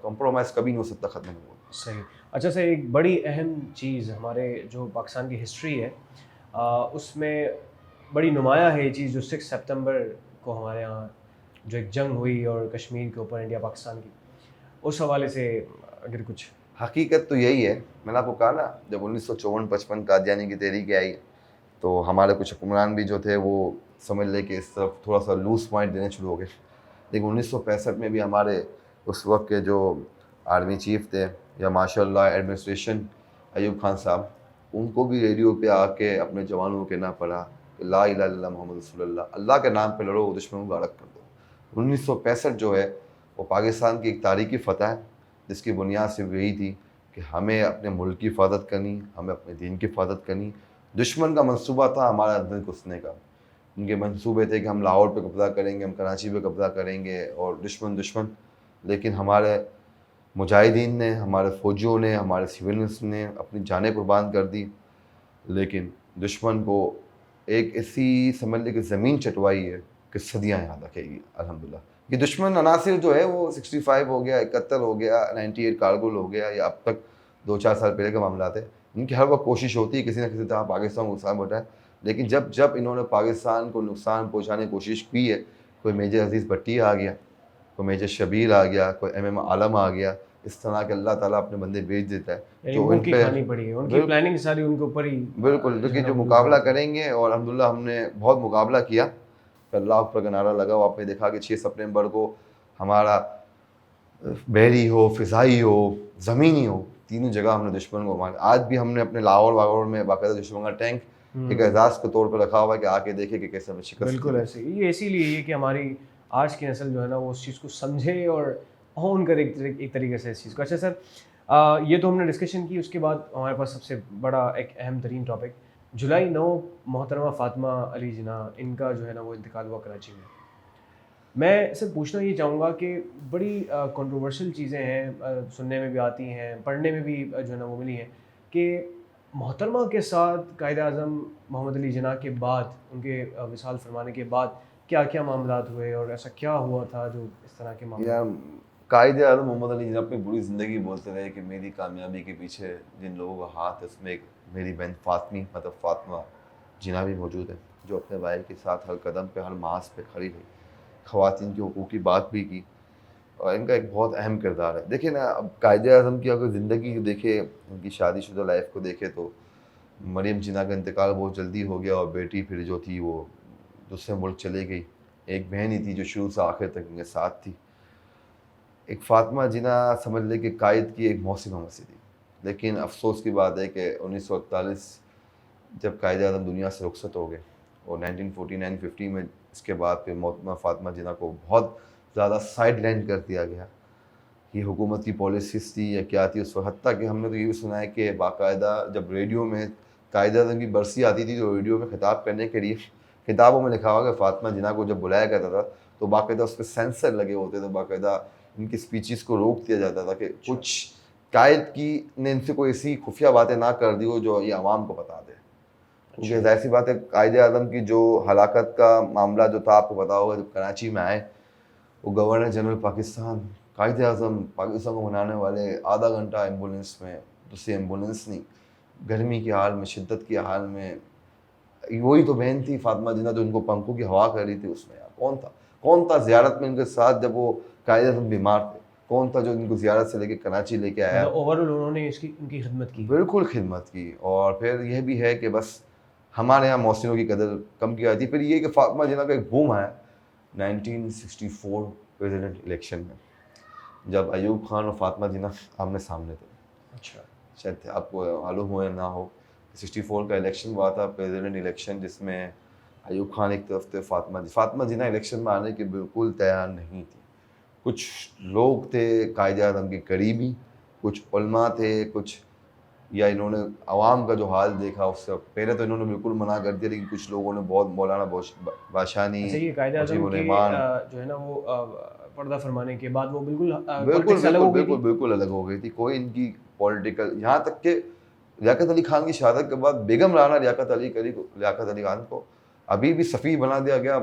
कंप्रोमाइज़ कभी नहीं हो सकता, ख़त्म नहीं होगा। सही। अच्छा सर, एक बड़ी अहम चीज़ हमारे जो पाकिस्तान की हिस्ट्री है उसमें बड़ी नुमायाँ है ये चीज़, जो 6 सितंबर को हमारे यहाँ जो एक जंग हुई और कश्मीर के ऊपर इंडिया पाकिस्तान की, उस हवाले से अगर कुछ। हकीकत तो यही है, मैंने आपको कहा ना, जब 1954-55 कादियानी की तहरीक आई तो हमारे कुछ हुक्मरान भी जो थे वो समझ ले कि इस तरफ थोड़ा सा लूज पॉइंट देने शुरू हो गए। लेकिन 1965 में भी हमारे उस वक्त के जो आर्मी चीफ थे, या माशाल्लाह एडमिनिस्ट्रेशन, अयूब खान साहब, उनको भी रेडियो पे आके अपने जवानों को कहना पड़ा कि ला इलाहा इल्लल्लाह मुहम्मद रसूलुल्लाह, अल्लाह के नाम पे लड़ो, दुश्मनों को गारक कर दो। 1965 जो है वो पाकिस्तान की एक तारीखी फ़तह है, जिसकी बुनियाद सिर्फ यही थी कि हमें अपने मुल्क की हिफाजत करनी, हमें अपने दीन की हिफाजत करनी। दुश्मन का मंसूबा था हमारे अंदर घुसने का। उनके मंसूबे थे कि हम लाहौर पे कब्ज़ा करेंगे, हम कराची पे कब्ज़ा करेंगे, और दुश्मन। लेकिन हमारे मुजाहिदीन ने, हमारे फ़ौजियों ने, हमारे सिविलियंस ने अपनी जानें कुर्बान कर दी। लेकिन दुश्मन को एक ऐसी समझ लें कि ज़मीन चटवाई है कि सदियाँ याद रखेगी अल्हम्दुलिल्लाह। ये दुश्मन अनासिर जो है वो 65 हो गया, 71 हो गया, 98 कारगिल हो गया, या अब तक 2-4 साल पहले के मामला थे। इनकी हर वक्त कोशिश होती है किसी न किसी तरह पाकिस्तान को नुकसान पहुँचाए, लेकिन जब इन्होंने पाकिस्तान को नुकसान पहुँचाने की कोशिश की है, कोई मेजर अजीज़ भट्टी आ गया, कोई मेजर शबीर आ गया, कोई MM आलम आ गया, इस तरह के अल्लाह ताला अपने बंदे भेज देता है जो उनकी खानी पड़ी है, उनकी प्लानिंग सारी उनके ऊपर ही। बिल्कुल, क्योंकि जो मुकाबला करेंगे, और अल्हम्दुलिल्लाह हमने बहुत मुकाबला किया। अल्लाह अकबर का नारा लगा हो, आपने देखा कि 6 सितंबर को हमारा बहरी हो, फ़िज़ाई हो, ज़मीनी हो, तीनों जगह हमने दुश्मन को मारा। आज भी हमने अपने लाहौर वाहौर में बाकायदा दुश्मन का टैंक एक एजाज़ के तौर पर रखा हुआ है कि आके देखे कि कैसे हमें शिकस्त। बिल्कुल ऐसे ही, ये इसीलिए है कि हमारी आज की नस्ल जो है ना वो उस चीज़ को समझे और होन करे एक तरीके से इस चीज़ को। अच्छा सर, ये तो हमने डिस्कशन की, उसके बाद हमारे पास सबसे बड़ा एक अहम तरीन टॉपिक, जुलाई 9 मोहतरमा फ़ातिमा अली जिन्ना, इनका जो है ना वो इंतकाल हुआ कराची में। मैं सर पूछना ये चाहूँगा कि बड़ी कंट्रोवर्शियल चीज़ें हैं, सुनने में भी आती हैं, पढ़ने में भी जो है ना वो मिली हैं कि मोहतरमा के साथ कायद-ए-आज़म मोहम्मद अली जिन्ना के बाद, उनके विसाल फरमाने के बाद क्या क्या मामलात हुए और ऐसा क्या हुआ था जो इस तरह के मामले। या कायद-ए-आज़म मोहम्मद अली जिन्ना अपनी पूरी ज़िंदगी बोलते रहे कि मेरी कामयाबी के पीछे जिन लोगों का हाथ है उसमें एक मेरी बहन फ़ातिमी, मतलब फ़ातिमा जिन्ना भी मौजूद है, जो अपने भाई के साथ हर कदम पे, हर मास पे खड़ी रही, ख़वातीन के हुकूक़ की बात भी की, और इनका एक बहुत अहम किरदार है। देखिए ना, अब कायद-ए-आज़म की अगर ज़िंदगी देखें, उनकी शादीशुदा लाइफ को देखें, तो मरियम जिन्ना का इंतकाल बहुत जल्दी हो गया, और बेटी फिर जो थी वो दूसरे मुल्क चली गई। एक बहन ही थी जो शुरू से आखिर तक इनके साथ थी। एक फ़ातिमा जिन्ना समझ लें कि कायद की एक मौसिम मसी थी। लेकिन अफसोस की बात है कि 1948 जब कायद-ए-आज़म दुनिया से रुखसत हो गए, और 1949-50 में इसके बाद फिर मोहतरमा फ़ातिमा जिन्ना को बहुत ज़्यादा साइड लाइन कर दिया गया। ये हुकूमत की पॉलिसीज़ थी या क्या थी उस वक्त, हत्ता कि हमने तो ये भी सुना है कि बाकायदा जब रेडियो में कायद-ए-आज़म की बरसी आती थी तो रेडियो में खिताब करने के लिए किताबों में लिखा हुआ कि फ़ातिमा जिन्ना को जब बुलाया जाता था तो बाकायदा उस पर सेंसर लगे होते थे, बाकायदा इनकी स्पीचेस को रोक दिया जाता था कि कुछ कायद की ने इनसे कोई ऐसी खुफिया बातें ना कर दी हो जो ये आवाम को बता दे। क्योंकि ज़ाहिर सी बात है, कायद-ए-आज़म की जो हलाकत का मामला जो था, आपको पता होगा, जब कराची में आए, वो गवर्नर जनरल पाकिस्तान, कायद-ए-आज़म पाकिस्तान को मनाने वाले आधा घंटा एम्बुलेंस में, दूसरी एम्बुलेंस नहीं, गर्मी के हाल में, शिद्दत के हाल में, वही तो बहन थी फातिमा जिन्ना जो उनको पंखों की हवा कर रही थी उसमें। यार कौन था ज़ियारत में उनके साथ जब वो कायदे बीमार थे? कौन था जो उनको ज़ियारत से लेके कराची लेके आया? मतलब ओवरऑल उन्होंने इसकी उनकी खिदमत की। बिल्कुल खिदमत की। और फिर यह भी है कि बस हमारे यहाँ मोहसिनों की कदर कम की जाती है। फिर ये कि फातिमा जिन्ना का एक बूम आया 1964 प्रेसिडेंट इलेक्शन में, जब अयूब खान और फातिमा जिन्ना आमने सामने थे। अच्छा। शायद आपको मालूम हो या ना हो, 64 का इलेक्शन हुआ था, प्रेसिडेंट इलेक्शन, जिसमें अयूब खान एक तरफ थे, फातिमा जिन्ना इलेक्शन में आने के बिल्कुल तैयार नहीं थी। कुछ लोग थे कायदे आज़म के करीबी, कुछ उलमा थे, कुछ या इन्होंने आवाम का जो हाल देखा उससे पहले तो इन्होंने बिल्कुल मना कर दिया, लेकिन कुछ लोगों ने बहुत मौलाना बाशानी, अच्छा, ये कायदे आज़म के मुजीबुर-रहमान, जो है ना वो पर्दा फरमाने के बाद वो बिल्कुल बिल्कुल पॉलिटिक्स अलग बिल्कुल हो गई बिल्कुल थी। बिल्कुल अलग हो गई थी। कोई इनकी पॉलिटिकल, यहाँ तक कि लियाकत अली खान की शहादत के बाद बेगम राना लियाकत अली खान को अभी भी सफ़ीर बना दिया गया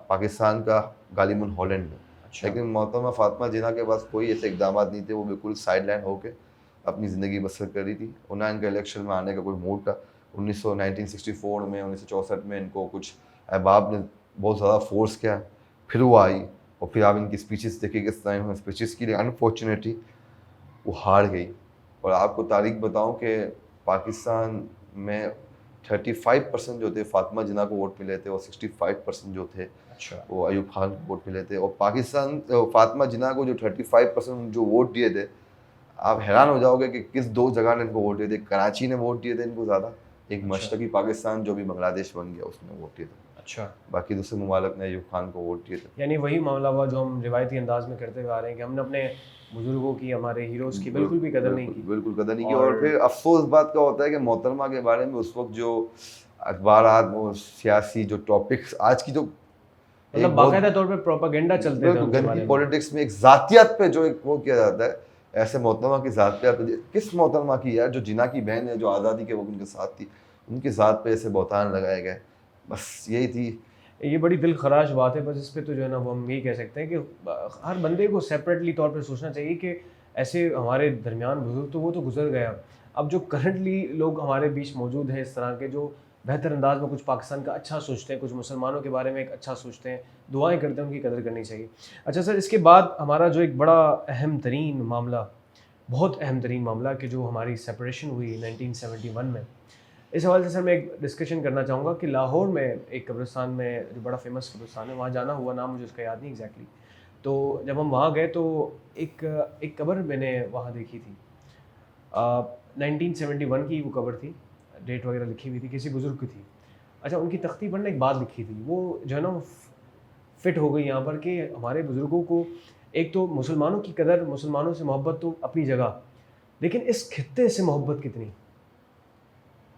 पाकिस्तान का गालिबन हॉलैंड में। अच्छा। लेकिन मोहतरमा फातिमा जिन्ना के पास कोई ऐसे इकदाम नहीं थे, वो बिल्कुल साइड लाइन होकर अपनी ज़िंदगी बसर कर रही थी। उन्हें इनका इलेक्शन में आने का कोई मूड था। 1964 में, 1964 में इनको कुछ अहबाब ने बहुत ज़्यादा फोर्स किया, फिर वो आई। और फिर आप इनकी स्पीचेस देखिए किस तरह इन्होंने स्पीचेस की, अनफॉर्चुनेटली वो हार गई। और आपको तारीख बताऊं कि पाकिस्तान में 35% जो थे फातिमा जिन्ना को वोट मिले थे, और 65% जो थे अच्छा। वो अयूब खान को वोट मिले थे। और पाकिस्तान फातिमा जिन्ना को जो 35% जो वोट दिए थे, आप हैरान हो जाओगे कि किस दो जगह ने इनको वोट दिए थे। कराची ने वोट दिए थे इनको ज़्यादा, एक अच्छा। मशरकी पाकिस्तान जो भी बांग्लादेश बन गया उसने वोट दिए थे। अच्छा। बाकी दूसरे ममालिक ने अयूब खान को वोट दिए थे। यानी वही मामला हुआ जो हम रिवायती अंदाज में करते हुए आ रहे हैं कि हमने अपने बुजुर्गों की, हमारे हीरोज़ की बिल्कुल भी कदर नहीं की। बिल्कुल कदर नहीं की। और फिर अफसोस बात का होता है कि मोहतरमा के बारे में उस वक्त जो अखबारात और सियासी जो टॉपिक्स आज की जो मतलब बाकायदा तौर पे प्रोपेगेंडा चलते थे बिल्कुल उनके गंदी बारे में। पॉलिटिक्स में एक जातियत पे जो एक वो किया जाता है, ऐसे मोहतरमा की ज़ात पे किस मोहतरमा की यार, जो जिन्ना की बहन है, जो आज़ादी के वक्त उनके साथ थी, उनकी ज़ात पे ऐसे बहतान लगाए गए। बस यही थी। ये बड़ी दिल खराश बात है। बस इस पे तो जो है ना वो हम यही कह सकते हैं कि हर बंदे को सेपरेटली तौर पे सोचना चाहिए कि ऐसे हमारे दरमियान बुजुर्ग तो वो तो गुजर गया। अब जो करंटली लोग हमारे बीच मौजूद हैं इस तरह के, जो बेहतर अंदाज में कुछ पाकिस्तान का अच्छा सोचते हैं, कुछ मुसलमानों के बारे में एक अच्छा सोचते हैं, दुआएं करते हैं, उनकी कदर करनी चाहिए। अच्छा सर, इसके बाद हमारा जो एक बड़ा अहम तरीन मामला, बहुत अहम तरीन मामला कि जो हमारी सेपरेशन हुई 1971 में, इस हवाले से सर मैं एक डिस्कशन करना चाहूँगा कि लाहौर में एक कब्रिस्तान में, जो बड़ा फेमस कब्रिस्तान है, वहाँ जाना हुआ, नाम मुझे उसका याद नहीं एग्जैक्टली। तो जब हम वहाँ गए तो एक एक कब्र मैंने वहाँ देखी थी। 1971 की वो कब्र थी, डेट वगैरह लिखी हुई थी, किसी बुज़ुर्ग की थी। अच्छा, उनकी तख्ती पर ना एक बात लिखी थी, वो जो है ना फिट हो गई यहाँ पर कि हमारे बुज़ुर्गों को एक तो मुसलमानों की कदर, मुसलमानों से मोहब्बत तो अपनी जगह, लेकिन इस खित्ते से मोहब्बत कितनी,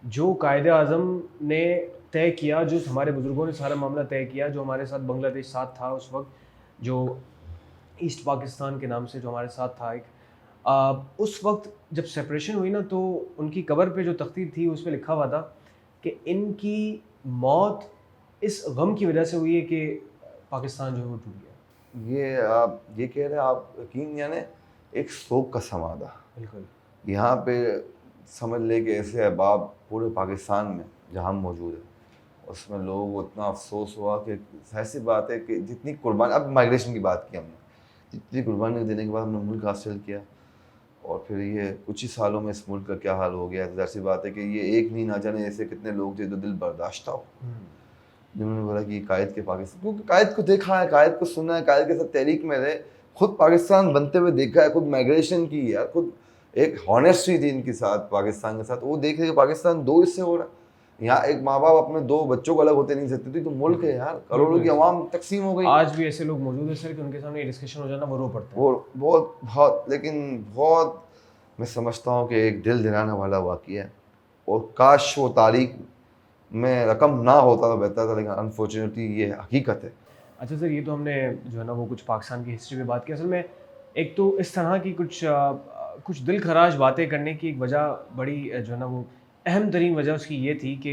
जो कायदे आज़म ने तय किया, जो हमारे बुज़ुर्गों ने सारा मामला तय किया, जो हमारे साथ बांग्लादेश साथ था उस वक्त, जो ईस्ट पाकिस्तान के नाम से जो हमारे साथ था एक, उस वक्त जब सेपरेशन हुई ना, तो उनकी कब्र पे जो तख्ती थी उस पर लिखा हुआ था कि इनकी मौत इस गम की वजह से हुई है कि पाकिस्तान जो है वो टूट गया। ये आप ये कह रहे हैं, आप यकीन यानी एक शोक का समा था बिल्कुल। यहाँ पे। समझ ले कि ऐसे अहबाब पूरे पाकिस्तान में जहाँ हम मौजूद है, उसमें लोगों को इतना अफसोस हुआ कि ऐसी बात है कि जितनी कुर्बानी, अब माइग्रेशन की बात की हमने, जितनी कुर्बानी देने के बाद हमने मुल्क हासिल किया, और फिर ये कुछ ही सालों में इस मुल्क का क्या हाल हो गया। तो ऐसी बात है कि ये एक नहीं, ना जाने ऐसे कितने लोग थे जो दिल बर्दाश्त हो, जिन्होंने बोला कि कायद के पाकिस्तान, क्योंकि कायद को देखा है, कायद को सुना है, कायद के साथ तहरीक में रहे, खुद पाकिस्तान बनते हुए देखा है, खुद माइग्रेशन की यार, खुद एक हॉनेस्टी थी इनके साथ पाकिस्तान के साथ। वो देख रहे कि पाकिस्तान दो हिस्से हो रहा है, यहाँ एक माँ बाप अपने दो बच्चों को अलग होते नहीं सकते थे, तो मुल्क है यार, करोड़ों की आवाम तकसीम हो गई। आज भी ऐसे लोग मौजूद हैं सर कि उनके सामने ये डिस्कशन हो जाना वो रो पड़ता है। वो बहुत लेकिन बहुत मैं समझता हूँ कि एक दिल दिलाने वाला वाक़या है, और काश वो तारीख में रकम ना होता तो बेहतर था, लेकिन अनफॉर्चुनेटली ये हकीकत है। अच्छा सर, ये तो हमने जो है ना वो कुछ पाकिस्तान की हिस्ट्री पे बात की। असल में एक तो इस तरह की कुछ दिल खराश बातें करने की एक वजह बड़ी जो है ना वो अहम तरीन वजह उसकी ये थी कि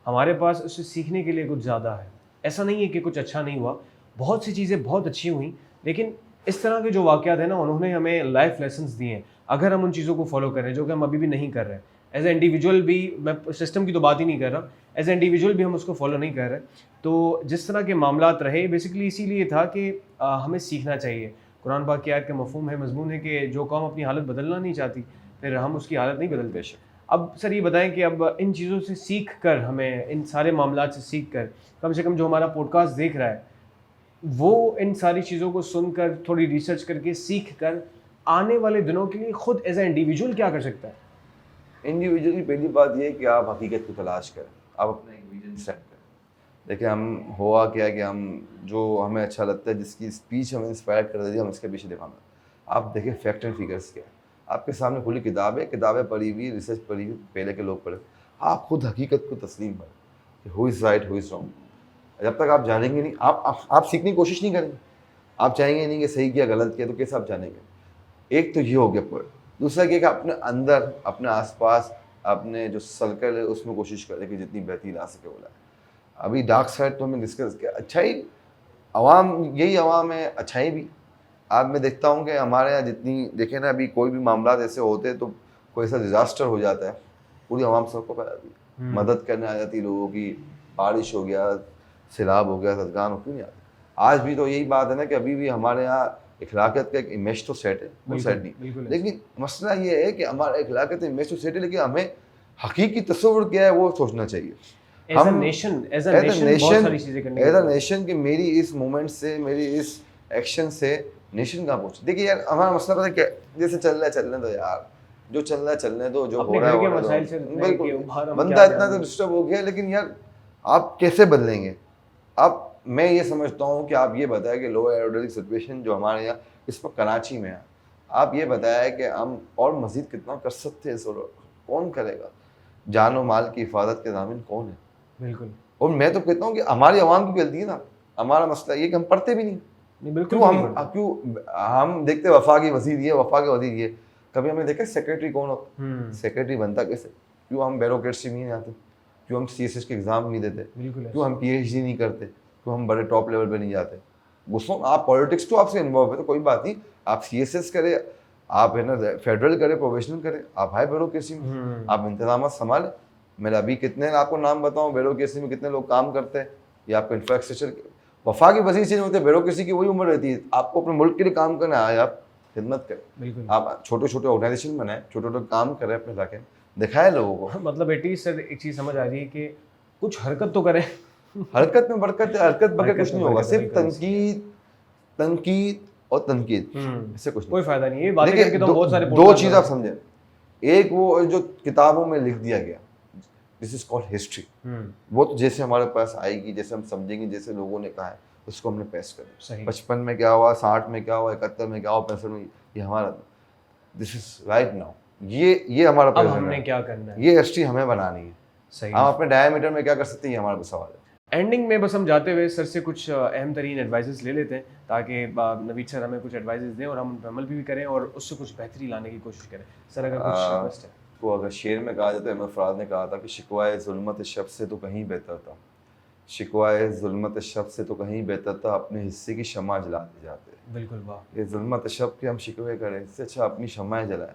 हमारे पास उससे सीखने के लिए कुछ ज़्यादा है। ऐसा नहीं है कि कुछ अच्छा नहीं हुआ, बहुत सी चीज़ें बहुत अच्छी हुई, लेकिन इस तरह के जो वाक़यात हैं ना, उन्होंने हमें लाइफ लेसन्स दिए हैं। अगर हम उन चीज़ों को फॉलो कर रहे हैं जो कि हम अभी भी नहीं कर रहे हैं, एज ए इंडिविजुअल भी, मैं सिस्टम की तो बात ही नहीं कर रहा, एज ए इंडिविजुअल भी हम उसको फॉलो नहीं कर रहे। तो जिस तरह के मामलात रहे, बेसिकली इसीलिए था कि हमें सीखना चाहिए। कुरान पाक की आयत का मफ़हूम है, मज़मून है कि जो कौम अपनी हालत बदलना नहीं चाहती, फिर हम उसकी हालत नहीं बदलते। बेशक। अब सर ये बताएं कि अब इन चीज़ों से सीख कर, हमें इन सारे मामलात से सीख कर, कम से कम जो हमारा पॉडकास्ट देख रहा है, वो इन सारी चीज़ों को सुनकर, थोड़ी रिसर्च करके, सीख कर, आने वाले दिनों के लिए खुद एज ए इंडिविजुअल क्या कर सकता है? इंडिविजुअल की पहली बात ये है कि आप हकीकत को तलाश करें, आप अपना एक विजन सेट करें। देखिए, हम हुआ क्या है कि हम जो हमें अच्छा लगता है, जिसकी स्पीच हमें इंस्पायर कर देती है, हम इसके पीछे दिखाना। आप देखिए फैक्ट एंड फिगर्स क्या है, आपके सामने खुली किताब है, किताबें पढ़ी हुई, रिसर्च पढ़ी हुई, पहले के लोग पढ़े। आप खुद हकीकत को तस्लीम करें कि who is right, who is wrong. जब तक आप जानेंगे नहीं, आप सीखने की कोशिश नहीं करेंगे, आप चाहेंगे नहीं कि सही किया गलत किया, तो कैसे आप जानेंगे? एक तो ये हो गया पॉइंट। दूसरा ये कि अपने अंदर, अपने आसपास, अपने जो सर्कल है उसमें कोशिश करें कि जितनी बेहतरीन आ सके वो लाए। अभी डार्क साइड तो हमने डिस्कस किया। अच्छाई, अवाम, यही अवाम है, अच्छाई भी। आज मैं देखता हूँ कि हमारे यहाँ जितनी, देखें ना, अभी कोई भी मामला ऐसे होते हैं तो कोई ऐसा डिज़ास्टर हो जाता है, पूरी आवाम सबको फैला दी, मदद करने आ जाती है लोगों की। बारिश हो गया, सैलाब हो गया, सदगान हो, क्यों नहीं आती? आज भी तो यही बात है ना कि अभी भी हमारे यहाँ इखलाकियत का एक इमेज तो सेट है, वो सेट नहीं। लेकिन मसला ये है कि हमारा इखलाकियत इमेज तो सेट है, लेकिन हमें हकीकी तस्वुर क्या है वो सोचना चाहिए। एज अ नेशन बहुत सारी चीज़ें करने एज अ नेशन कि मेरी इस मूवमेंट से, मेरी इस एक्शन से नेशन कहाँ पहुँचे। देखिए यार, हमारा मसला पता है क्या, जैसे चल रहा है चलने दो यार, जो चल रहा है चलने दो, जो हो रहा है हो रहा है। बिल्कुल, बंदा इतना तो डिस्टर्ब हो गया, लेकिन यार आप कैसे बदलेंगे? आप, मैं ये समझता हूँ कि आप ये बताएं कि लो ऑर्डर की सिचुएशन जो हमारे यहाँ इस वक्त कराची में है, आप ये बताएं कि हम और मज़ीद कितना कर सकते हैं, इस कौन करेगा? जान और माल की हिफाजत के ज़ामिन कौन है? बिल्कुल। और मैं तो कहता हूँ कि हमारी आवाम की गलती है ना। हमारा मसला ये कि हम पढ़ते भी नहीं। क्यों हम देखते वफा की वजीर ये, वफा के वजीर ये, कभी हमने देखा सेक्रेटरी कौन होता? सेक्रेटरी बनता कैसे? क्यों हम ब्यूरोक्रेसी में नहीं आते? क्यों हम CSS के एग्ज़ाम नहीं देते? क्यों हम PhD नहीं करते? क्यों हम बड़े टॉप लेवल पे नहीं जाते? गुस्सों, आप पॉलिटिक्स तो आपसे इन्वॉल्व है तो कोई बात नहीं, आप CSS करें, आप है ना फेडरल करें, प्रोफेशनल करें, आप हाई ब्यूरोक्रेसी में आप इंतजाम संभालें। मेरा अभी कितने आपको नाम बताऊं ब्यूरोक्रेसी में कितने लोग काम करते हैं, या आपको इंफ्रास्ट्रक्चर, वफा की वजह से होते हैं, ब्यूरोक्रेसी की वही उम्र रहती है। आपको अपने मुल्क के लिए काम करना है, आप खिदमत करें, आप छोटे छोटे ऑर्गेनाइजेशन बनाएं, छोटे छोटे काम करें, अपने जाके दिखाएं लोगों को। मतलब एटलीस्ट सर एक चीज़ समझ आ रही है कि कुछ हरकत तो करें। हरकत में बरकत है, हरकत बगैर कुछ नहीं होगा, सिर्फ तनकीद, तनकीद और तनकीद, इससे कुछ कोई फायदा नहीं है। बातें करके तो बहुत सारे दो चीज़ आप समझें। एक वो जो किताबों में लिख दिया गया, दिस इज कॉल्ड हिस्ट्री, वो तो जैसे हमारे पास आएगी, जैसे हम समझेंगे, जैसे लोगों ने कहा है उसको हमने पेश करें। 55 में क्या हुआ, 60 में क्या हुआ, 71 में क्या हुआ, 65 में, ये हमारा, दिस इज राइट नाउ, ये हमारा अब हमने क्या करना है, ये हिस्ट्री हमें बनानी है। सही, हम अपने डायमीटर में क्या कर सकते हैं, ये हमारा सवाल है। एंडिंग में बस हम जाते हुए सर से कुछ अहम तरीन एडवाइजेस ले लेते हैं, ताकि नवीद सर हमें कुछ एडवाइजेस दें और हम उन पर अमल भी करें और उससे कुछ बेहतरी लाने की कोशिश करें। सर अगर कुछ रिक्वेस्ट है तो, अगर शेर में कहा जाता है, अहमद फराज ने कहा था कि शिकवाए ज़ुल्मत शब से तो कहीं बेहतर था, शिकवाए ज़ुल्मत शब से तो कहीं बेहतर था, अपने हिस्से की शमा जलाते जाते। बिल्कुल, वाह। ये ज़ुल्मत शब के हम शिकवे करें, इससे अच्छा अपनी शमाएँ जलाएं।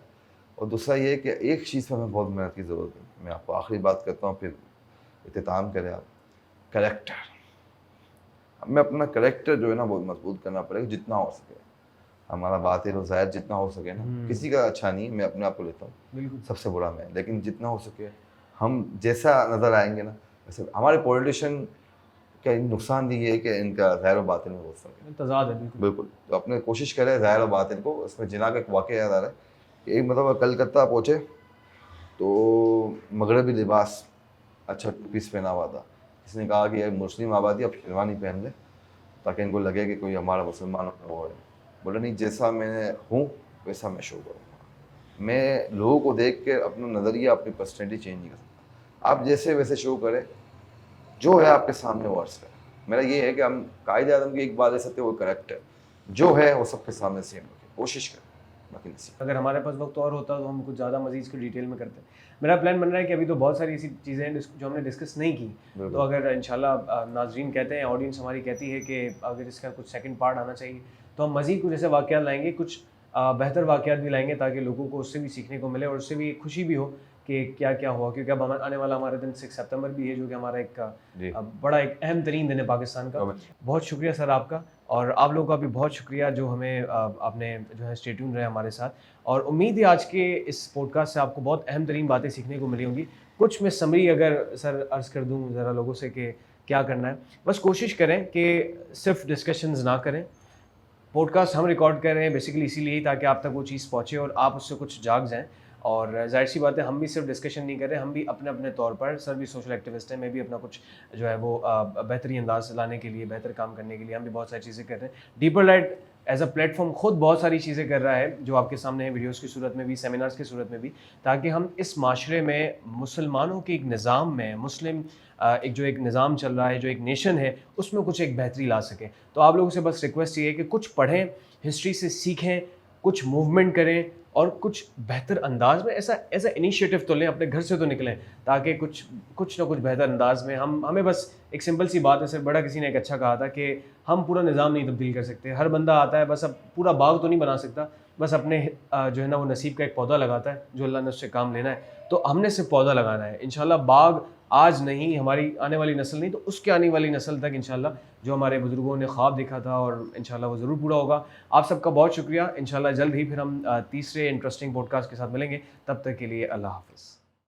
और दूसरा ये कि एक चीज़ पर हमें बहुत मेहनत की ज़रूरत है, मैं आपको आखिरी बात करता हूँ, फिर इख्तिताम करें आप। करेक्टर, हमें अपना करेक्टर जो है ना बहुत मजबूत करना पड़ेगा, जितना हो सके। हमारा बातिल और ज़ाहिर जितना हो सके ना, किसी का अच्छा नहीं, मैं अपने आप को लेता हूँ, सबसे बुरा मैं, लेकिन जितना हो सके हम जैसा नज़र आएंगे ना वैसे। हमारे पॉलिटिशियन का नुकसान भी ये है कि इनका ज़ाहिर और बातिल में बहुत फ़र्क है, तज़ाद है। बिल्कुल, तो अपने कोशिश करें ज़ाहिर और बातिल को। इसमें जिना का एक वाक़या याद आ रहा है कि एक मतलब कलकत्ता पहुँचे तो मगरबी लिबास, अच्छा पीस पहना हुआ था। इसने कहा कि ये मुस्लिम आबादी अब शेरवानी पहन ले ताकि इनको लगे कि कोई हमारा मुसलमानों का वो है। बोला नहीं, जैसा मैं हूँ वैसा मैं शो करूँगा। मैं लोगों को देख के अपना नज़रिया, अपनी पर्सनैलिटी चेंज नहीं कर सकता। आप जैसे वैसे शो करें, जो है आपके सामने वो अर्ज करें। मेरा ये है कि हम कायदे आज़म की एक बात ले सकते हैं, वो करेक्ट है, जो है वो सबके सामने सेम रखें, कोशिश करें, बाकी नहीं। अगर हमारे पास वक्त और होता तो हम कुछ ज़्यादा मज़ीद इसको डिटेल में करते। मेरा प्लान बन रहा है कि अभी तो बहुत सारी ऐसी चीज़ें हैं जो हमने डिस्कस नहीं की, तो अगर इंशाल्लाह नाजरीन कहते हैं, ऑडियंस हमारी कहती है कि अगर इसका कुछ सेकंड पार्ट आना चाहिए, तो हम मज़ीद कुछ ऐसे वाक़यात लाएंगे, कुछ बेहतर वाक़यात भी लाएंगे ताकि लोगों को उससे भी सीखने को मिले और उससे भी खुशी भी हो कि क्या क्या हुआ, क्योंकि अब आने वाला हमारे दिन 6 सितंबर भी है, जो कि हमारा एक जी। बड़ा एक अहम तरीन दिन है पाकिस्तान का। बहुत शुक्रिया सर आपका, और आप लोगों का भी बहुत शुक्रिया जो हमें आपने जो है स्टे ट्यून रहे हमारे साथ। और उम्मीद है आज के इस पॉडकास्ट से आपको बहुत अहम तरीन बातें सीखने को मिली होंगी। कुछ मैं समरी अगर सर अर्ज़ कर दूँ ज़रा लोगों से कि क्या करना है, बस कोशिश करें कि सिर्फ डिस्कशंस ना करें। पॉडकास्ट हम रिकॉर्ड कर रहे हैं बेसिकली इसीलिए ताकि आप तक वो चीज़ पहुँचे और आप उससे कुछ जाग जाएँ। और ज़ाहिर सी बात है, हम भी सिर्फ डिस्कशन नहीं कर रहे, हम भी अपने अपने तौर पर, सर भी सोशल एक्टिविस्ट हैं, मैं भी अपना कुछ जो है वो बेहतरीन अंदाज लाने के लिए, बेहतर काम करने के लिए हम भी बहुत सारी चीज़ें कर रहे हैं। Deeper light as a platform खुद बहुत सारी चीज़ें कर रहा है जो आपके सामने है, वीडियोज़ की सूरत में भी, सेमिनार्स की सूरत में भी, ताकि हम इस माशरे में मुसलमानों के एक निज़ाम में, मुस्लिम एक जो एक निज़ाम चल रहा है, जो एक नेशन है, उसमें कुछ एक बेहतरी ला सकें। तो आप लोगों से बस रिक्वेस्ट ये है कि कुछ पढ़ें, हिस्ट्री से सीखें, कुछ मूवमेंट करें और कुछ बेहतर अंदाज में ऐसा ऐसा इनिशिएटिव तो लें, अपने घर से तो निकलें, ताकि कुछ ना कुछ बेहतर अंदाज में हमें बस एक सिंपल सी बात है सर, बड़ा किसी ने एक अच्छा कहा था कि हम पूरा निज़ाम नहीं तब्दील कर सकते। हर बंदा आता है, बस अब पूरा बाग तो नहीं बना सकता, बस अपने जो है ना वो नसीब का एक पौधा लगाता है जो अल्लाह ने उससे काम लेना है। तो हमने सिर्फ पौधा लगाना है, इंशाल्लाह बाग आज नहीं, हमारी आने वाली नस्ल नहीं तो उसके आने वाली नस्ल तक इंशाल्लाह जो हमारे बुजुर्गों ने ख्वाब देखा था, और इंशाल्लाह वो ज़रूर पूरा होगा। आप सबका बहुत शुक्रिया। इंशाल्लाह जल्द ही फिर हम तीसरे इंटरेस्टिंग पॉडकास्ट के साथ मिलेंगे। तब तक के लिए अल्लाह हाफ़िज़।